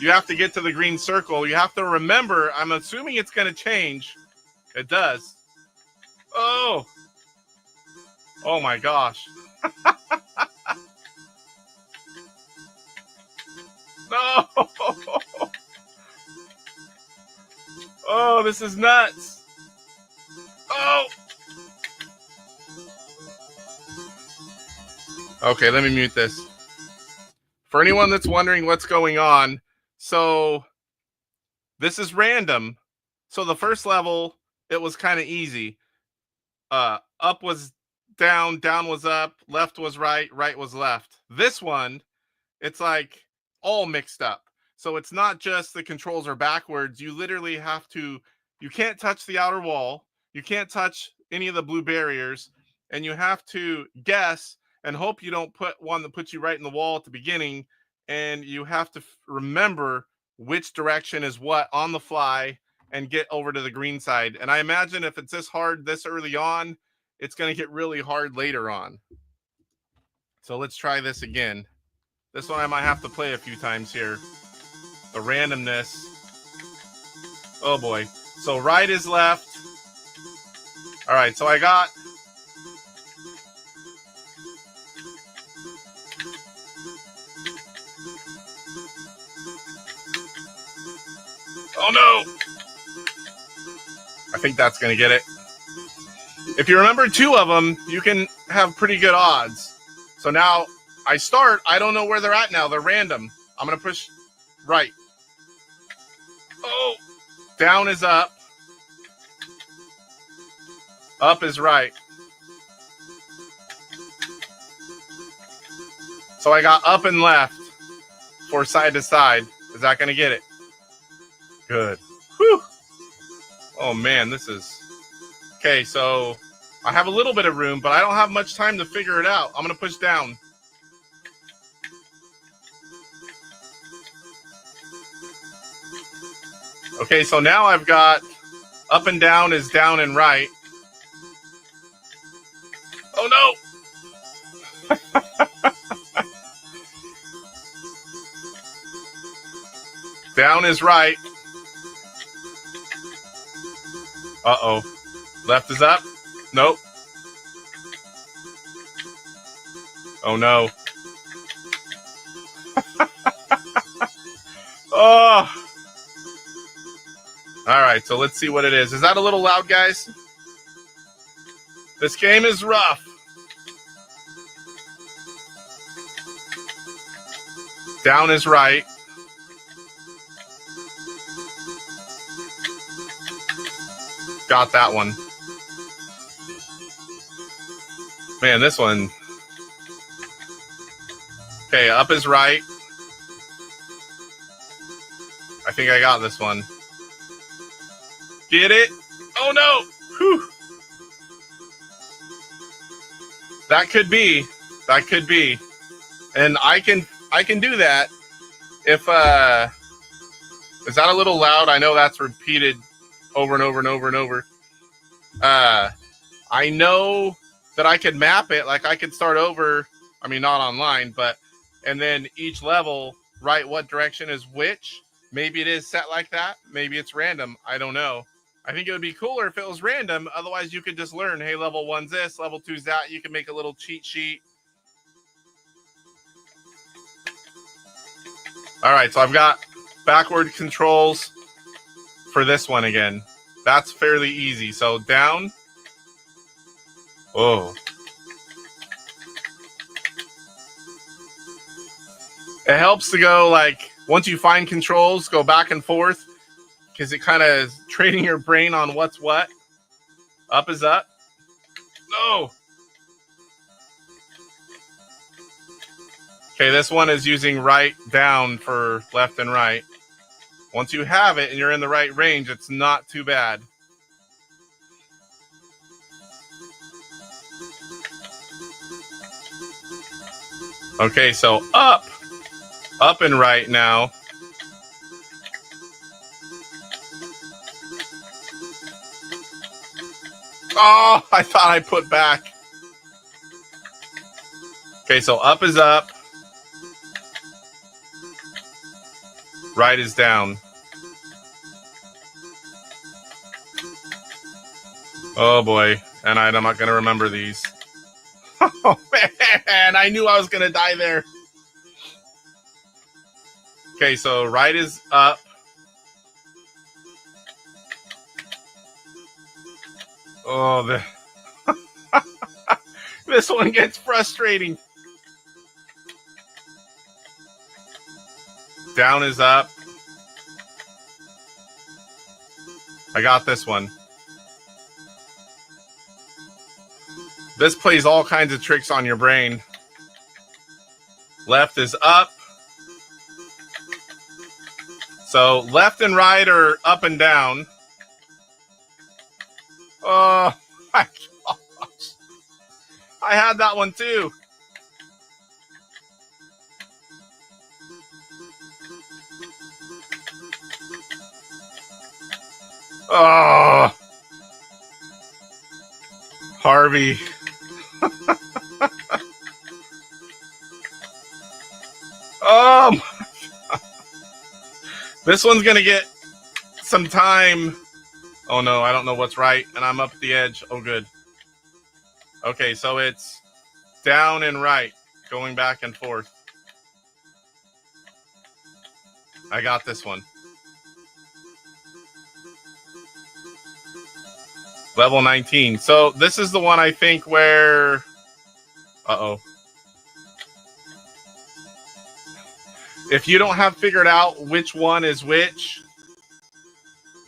Speaker 2: You have to get to the green circle. You have to remember, I'm assuming it's going to change. It does. Oh. Oh my gosh. No. Oh, this is nuts. Oh. Okay, let me mute this. For anyone that's wondering what's going on, so this is random. So the first level, it was kind of easy. Up was down, down was up, left was right, right was left. This one, it's like all mixed up. So it's not just the controls are backwards. You literally have to, you can't touch the outer wall. You can't touch any of the blue barriers. And you have to guess and hope you don't put one that puts you right in the wall at the beginning. And you have to remember which direction is what on the fly and get over to the green side. And I imagine if it's this hard this early on, it's going to get really hard later on. So let's try this again. This one I might have to play a few times here. The randomness. Oh boy. So right is left. All right, so I got... Oh no! I think that's going to get it. If you remember 2 of them, you can have pretty good odds. So now I start. I don't know where they're at now. They're random. I'm going to push right. Oh! Down is up. Up is right. So I got up and left for side to side. Is that going to get it? Good. Whew. Oh man, this is... Okay, so I have a little bit of room, but I don't have much time to figure it out. I'm going to push down. Okay, so now I've got up and down is down and right. Oh no! Down is right. Uh-oh. Left is up. Nope. Oh, no. Oh. All right, so let's see what it is. Is that a little loud, guys? This game is rough. Down is right. Got that one. Man, this one. Okay, up is right. I think I got this one. Get it? Oh no! Whew. That could be. That could be. And I can do that if is that a little loud? I know that's repeated over and over and over and over. I know that I could map it, like I could start over, I mean not online, but and then each level write what direction is which. Maybe it is set like that. Maybe it's random. I don't know. I think it would be cooler if it was random. Otherwise, you could just learn, hey, level 1's this, level 2's that. You can make a little cheat sheet. All right, so I've got backward controls for this one again. That's fairly easy. So down. Oh. It helps to go like, once you find controls, go back and forth, because it kind of is training your brain on what's what. Up is up. No. Okay, this one is using right down for left and right. Once you have it and you're in the right range, it's not too bad. Okay, so up and right now. Oh, I thought I put back. Okay, so up is up. Right is down. Oh boy, and I'm not going to remember these. Oh man, I knew I was going to die there. Okay, so right is up. Oh, this one gets frustrating. Down is up. I got this one. This plays all kinds of tricks on your brain. Left is up. So left and right are up and down. Oh my gosh. I had that one too. Oh, Harvey. Oh, this one's going to get some time. Oh no, I don't know what's right, and I'm up at the edge. Oh, good. Okay, so it's down and right, going back and forth. I got this one. Level 19. So this is the one I think where... Uh-oh. If you don't have figured out which one is which,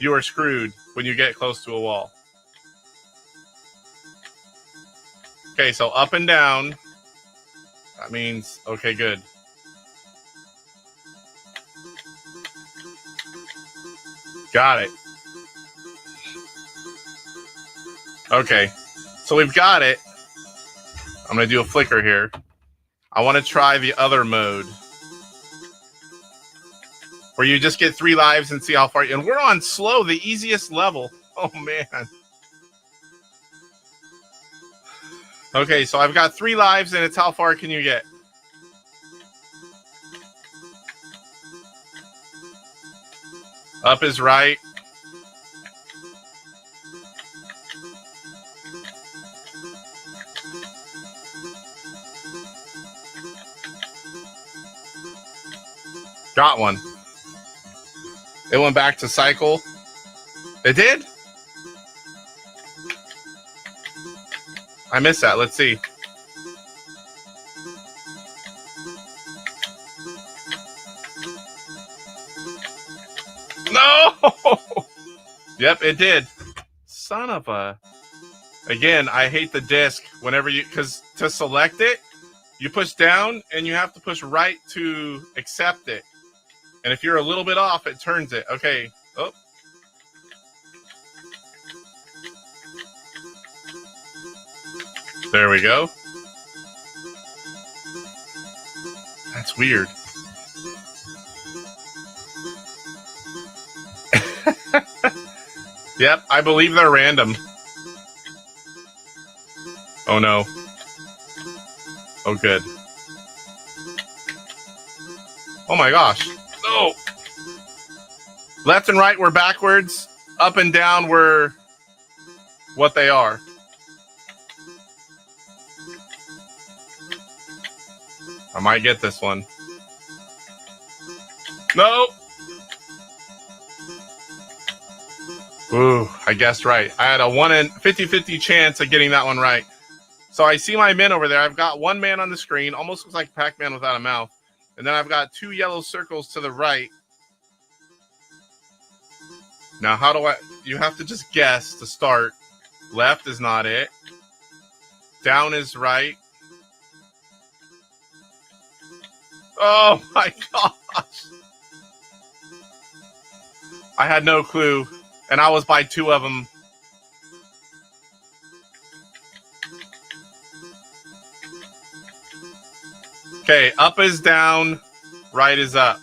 Speaker 2: you are screwed when you get close to a wall. Okay, so up and down. That means, okay, good. Got it. Okay, so we've got it. I'm going to do a flicker here. I want to try the other mode, where you just get 3 lives and see how far. And we're on slow, the easiest level. Oh, man. Okay, so I've got 3 lives, and it's how far can you get? Up is right. Got one. It went back to cycle. It did? I missed that. Let's see. No! Yep, it did. Son of a... Again, I hate the disc whenever you... Because to select it, you push down and you have to push right to accept it. And if you're a little bit off, it turns it. Okay. Oh. There we go. That's weird. Yep, I believe they're random. Oh no. Oh good. Oh my gosh. No! Left and right were backwards. Up and down were what they are. I might get this one. No! Ooh, I guessed right. I had a 1 in 50-50 chance of getting that one right. So I see my men over there. I've got one man on the screen. Almost looks like Pac-Man without a mouth. And then I've got 2 yellow circles to the right. Now, how do I... You have to just guess to start. Left is not it. Down is right. Oh my gosh. I had no clue. And I was by 2 of them. Okay, up is down, right is up.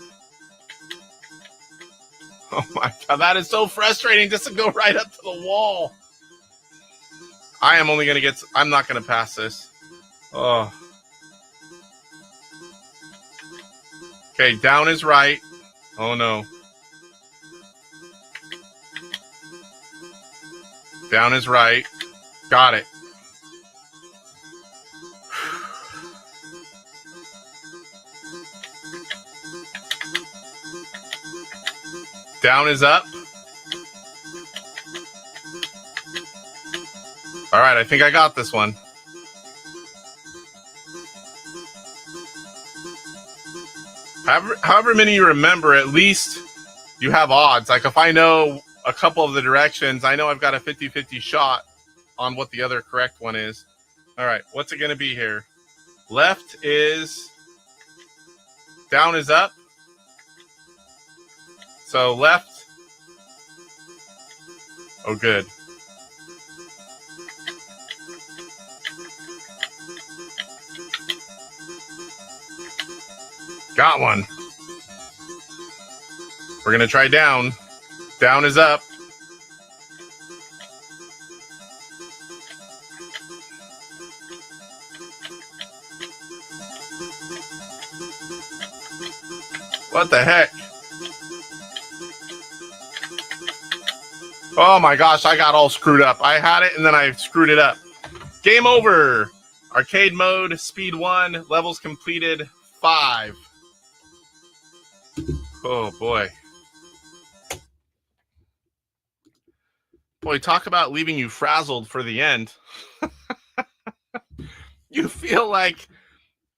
Speaker 2: Oh my god, that is so frustrating just to go right up to the wall. I am only going to get... I'm not going to pass this. Oh. Okay, down is right. Oh no. Down is right. Got it. Down is up. All right, I think I got this one. However many you remember, at least you have odds. Like if I know a couple of the directions, I know I've got a 50-50 shot on what the other correct one is. All right, what's it going to be here? Left is... Down is up. So left. Oh, good. Got one. We're going to try down. Down is up. What the heck? Oh my gosh, I got all screwed up. I had it and then I screwed it up. Game over. Arcade mode, speed 1, levels completed 5. Oh boy. Boy, talk about leaving you frazzled for the end. You feel like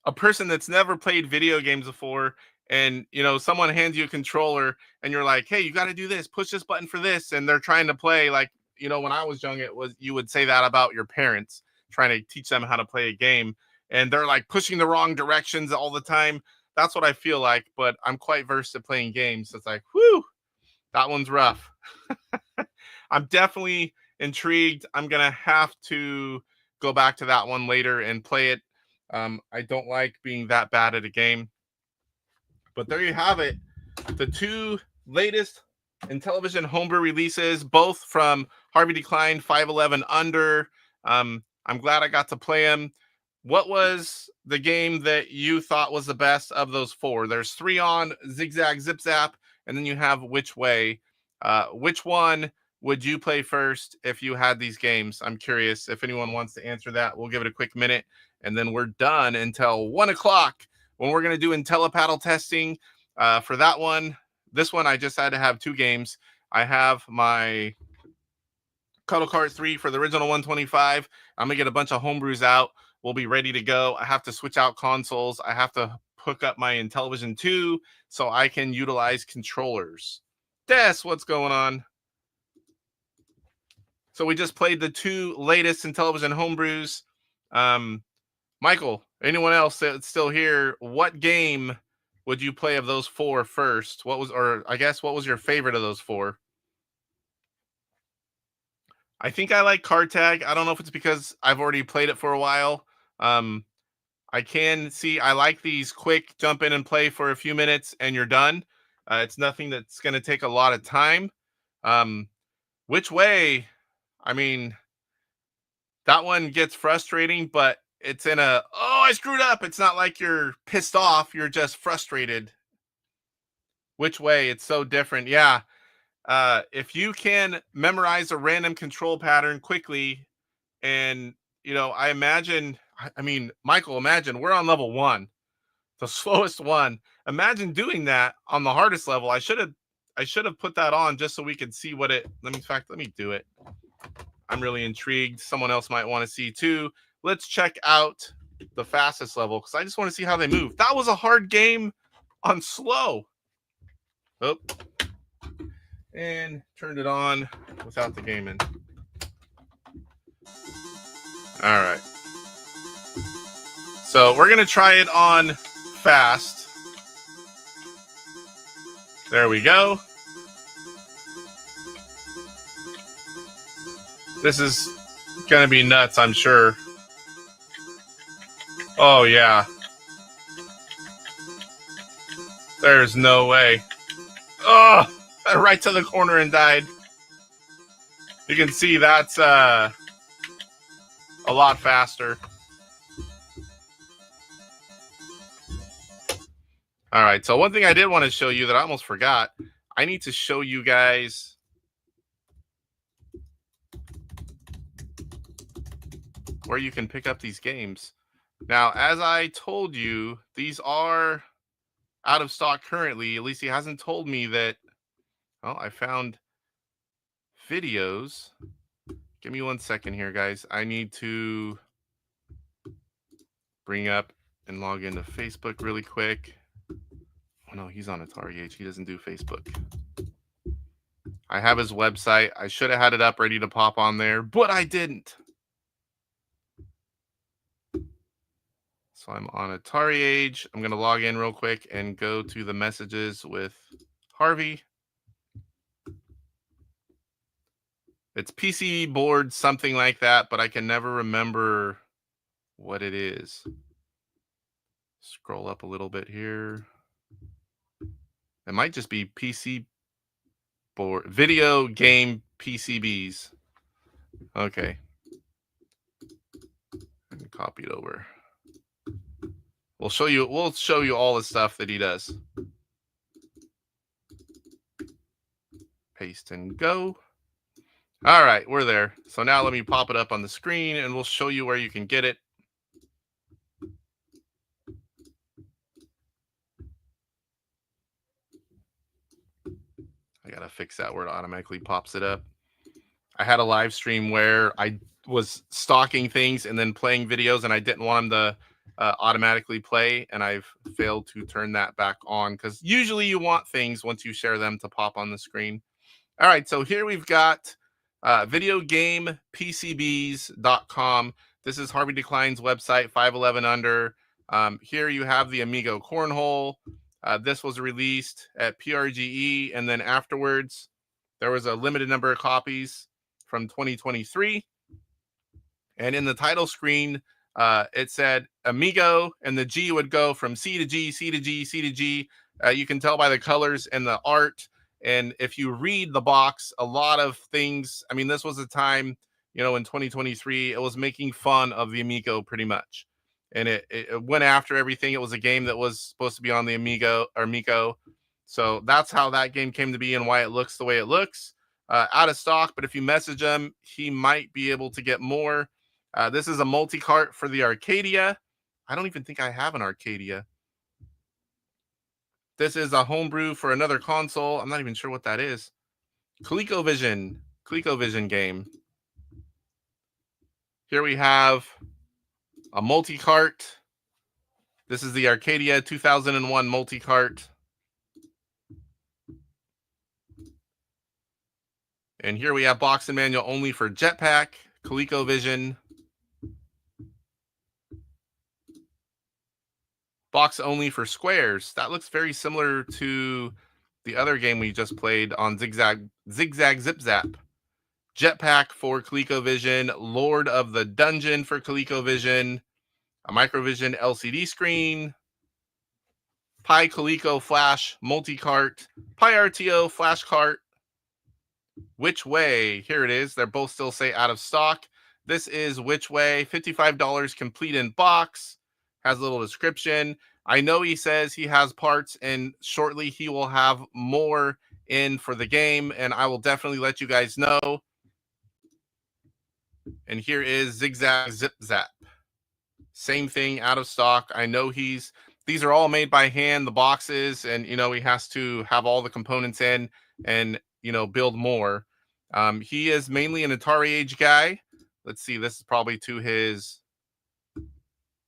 Speaker 2: a person that's never played video games before, and you know someone hands you a controller and you're like, hey, you got to do this, push this button for this, and they're trying to play. Like, you know, when I was young, it was, you would say that about your parents trying to teach them how to play a game, and they're like pushing the wrong directions all the time. That's what I feel like, but I'm quite versed at playing games. So it's like, whew, that one's rough. I'm definitely intrigued. I'm gonna have to go back to that one later and play it. I don't like being that bad at a game. But there you have it. The 2 latest Intellivision homebrew releases, both from Harvey Decline 511 Under. I'm glad I got to play them. What was the game that you thought was the best of those 4? There's 3 on Zig-Zag, Zip-Zap, and then you have Which Way. Which one would you play first if you had these games? I'm curious if anyone wants to answer that. We'll give it a quick minute, and then we're done until 1 o'clock when we're going to do IntelliPaddle testing. For that one, this one, I just had to have 2 games. I have my Cuddle Cart 3 for the original 125. I'm going to get a bunch of homebrews out. We'll be ready to go. I have to switch out consoles. I have to hook up my Intellivision 2 so I can utilize controllers. Des, what's going on? So we just played the 2 latest Intellivision homebrews. Michael, anyone else that's still here, what game would you play of those 4 first? What was your favorite of those 4? I think I like card tag. I don't know if it's because I've already played it for a while. I can see I like these quick jump in and play for a few minutes and you're done. It's nothing that's going to take a lot of time. Which way? I mean, that one gets frustrating, but it's in a, oh, I screwed up. It's not like you're pissed off. You're just frustrated. Which way? It's so different. Yeah. If you can memorize a random control pattern quickly, and, I imagine, Michael, imagine we're on level 1, the slowest one. Imagine doing that on the hardest level. I should have put that on just so we could see what it, let me do it. I'm really intrigued. Someone else might want to see too. Let's check out the fastest level because I just want to see how they move. That was a hard game on slow. Oh, and turned it on without the game in. All right. So we're going to try it on fast. There we go. This is going to be nuts, I'm sure. Oh, yeah. There's no way. Oh, right to the corner and died. You can see that's a lot faster. All right, so one thing I did want to show you that I almost forgot, I need to show you guys where you can pick up these games. Now, as I told you, these are out of stock currently. At least he hasn't told me that. Oh, I found videos. Give me 1 second here, guys. I need to bring up and log into Facebook really quick. Oh, no, he's on AtariAge. He doesn't do Facebook. I have his website. I should have had it up ready to pop on there, but I didn't. So I'm on AtariAge. I'm going to log in real quick and go to the messages with Harvey. It's PC board, something like that, but I can never remember what it is. Scroll up a little bit here. It might just be PC board, video game PCBs. Okay. And copy it over. We'll show you all the stuff that he does. Paste and go. All right, we're there. So now let me pop it up on the screen and we'll show you where you can get it. I gotta fix that where it automatically pops it up. I had a live stream where I was stalking things and then playing videos and I didn't want them to automatically play, and I've failed to turn that back on because usually you want things once you share them to pop on the screen. All right, so here we've got videogamepcbs.com. This is Harvey Decline's website, 511 under. Here you have the Amigo Cornhole. This was released at PRGE, and then afterwards, there was a limited number of copies from 2023. And in the title screen, it said Amigo, and the G would go from C to G, C to G, C to G. You can tell by the colors and the art. And if you read the box, a lot of things, I mean, this was a time, in 2023, it was making fun of the Amigo pretty much. And it went after everything. It was a game that was supposed to be on the Amigo. So that's how that game came to be and why it looks the way it looks. Out of stock, but if you message him, he might be able to get more. This is a multi-cart for the Arcadia. I don't even think I have an Arcadia. This is a homebrew for another console. I'm not even sure what that is. ColecoVision game. Here we have a multi-cart. This is the Arcadia 2001 multi-cart. And here we have box and manual only for Jetpack, ColecoVision. Box only for Squares. That looks very similar to the other game we just played on Zig-Zag Zip Zap. Jetpack for ColecoVision, Lord of the Dungeon for ColecoVision, a Microvision LCD screen, Pi Coleco Flash multi-cart, Pi RTO Flash cart. Which Way? Here it is. They're both still say out of stock. This is Which Way, $55 complete in box. Has a little description. I know he says he has parts, and shortly he will have more in for the game, and I will definitely let you guys know. And here is Zig-Zag Zip Zap. Same thing, out of stock. I know these are all made by hand, the boxes, and he has to have all the components in and build more. He is mainly an AtariAge guy. Let's see, this is probably to his.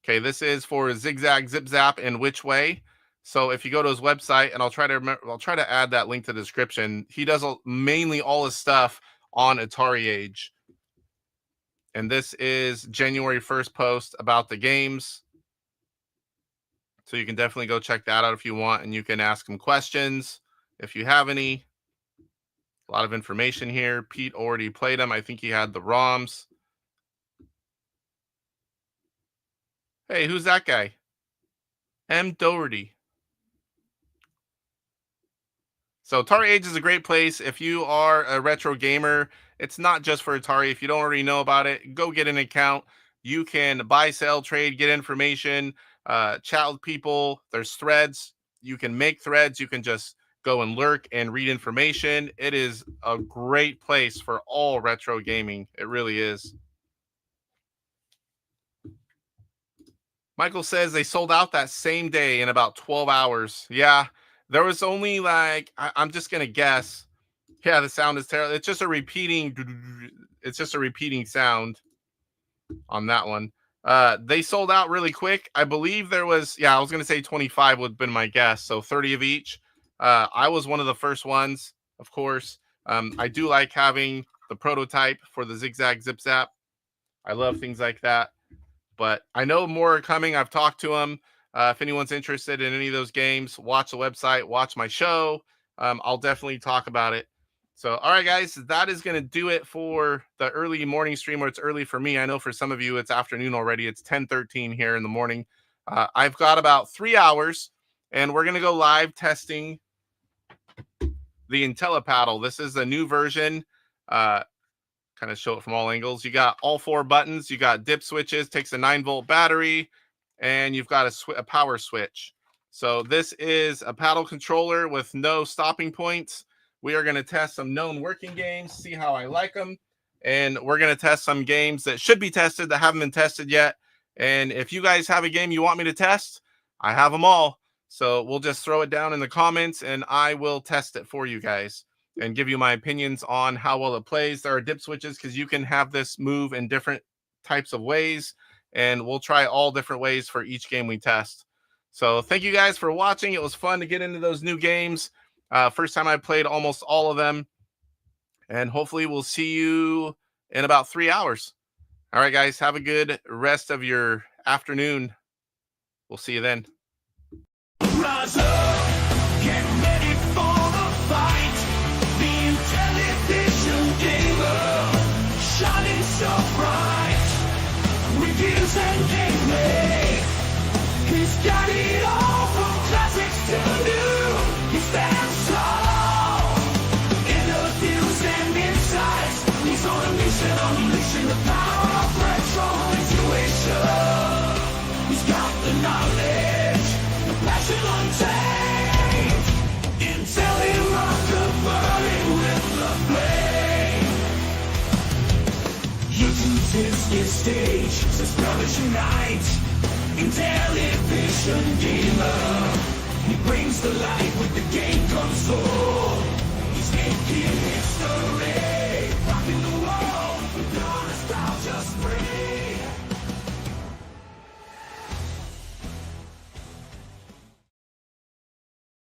Speaker 2: Okay, this is for Zig-Zag Zip Zap and Which Way. So if you go to his website, and I'll try to add that link to the description. He does mainly all his stuff on AtariAge. And this is January 1st post about the games. So you can definitely go check that out if you want, and you can ask him questions if you have any. A lot of information here. Pete already played them. I think he had the ROMs. Hey, who's that guy? M. Doherty. So AtariAge is a great place if you are a retro gamer. It's not just for Atari. If you don't already know about it, go get an account. You can buy, sell, trade, get information, chat with people. There's threads. You can make threads. You can just go and lurk and read information. It is a great place for all retro gaming. It really is. Michael says they sold out that same day in about 12 hours. Yeah, there was only I'm just going to guess. Yeah, the sound is terrible. It's just a repeating sound on that one. They sold out really quick. I believe there was, I was going to say 25 would have been my guess. So 30 of each. I was one of the first ones, of course. I do like having the prototype for the Zig-Zag Zip Zap. I love things like that. But I know more are coming. I've talked to them. If anyone's interested in any of those games, watch the website, watch my show. I'll definitely talk about it. So, all right, guys, that is going to do it for the early morning stream, where it's early for me. I know for some of you, it's afternoon already. It's 10:13 here in the morning. I've got about 3 hours, and we're going to go live testing the IntelliPaddle. This is a new version. Kind of show it from all angles. You got all 4 buttons. You got dip switches, takes a 9-volt battery, and you've got a power switch. So this is a paddle controller with no stopping points. We are going to test some known working games, see how I like them. And we're going to test some games that should be tested that haven't been tested yet. And if you guys have a game you want me to test, I have them all. So we'll just throw it down in the comments, and I will test it for you guys and give you my opinions on how well it plays. There are dip switches because you can have this move in different types of ways, and we'll try all different ways for each game we test. So thank you guys for watching. It was fun to get into those new games. First time I played almost all of them, and hopefully we'll see you in about 3 hours. All right, guys, have a good rest of your afternoon. We'll see you then.
Speaker 3: Rise up, get ready for the fight. The Intellivision gamer, shining so bright. Reviews and gameplay, he's got it all from classics to new. He stands tall, interviews and insights. He's on a mission, unleashing the power of retro intuition. He's got the knowledge, the passion untamed. biggest stage, says brothers unite. Intellivision gamer, he brings the light with the game console.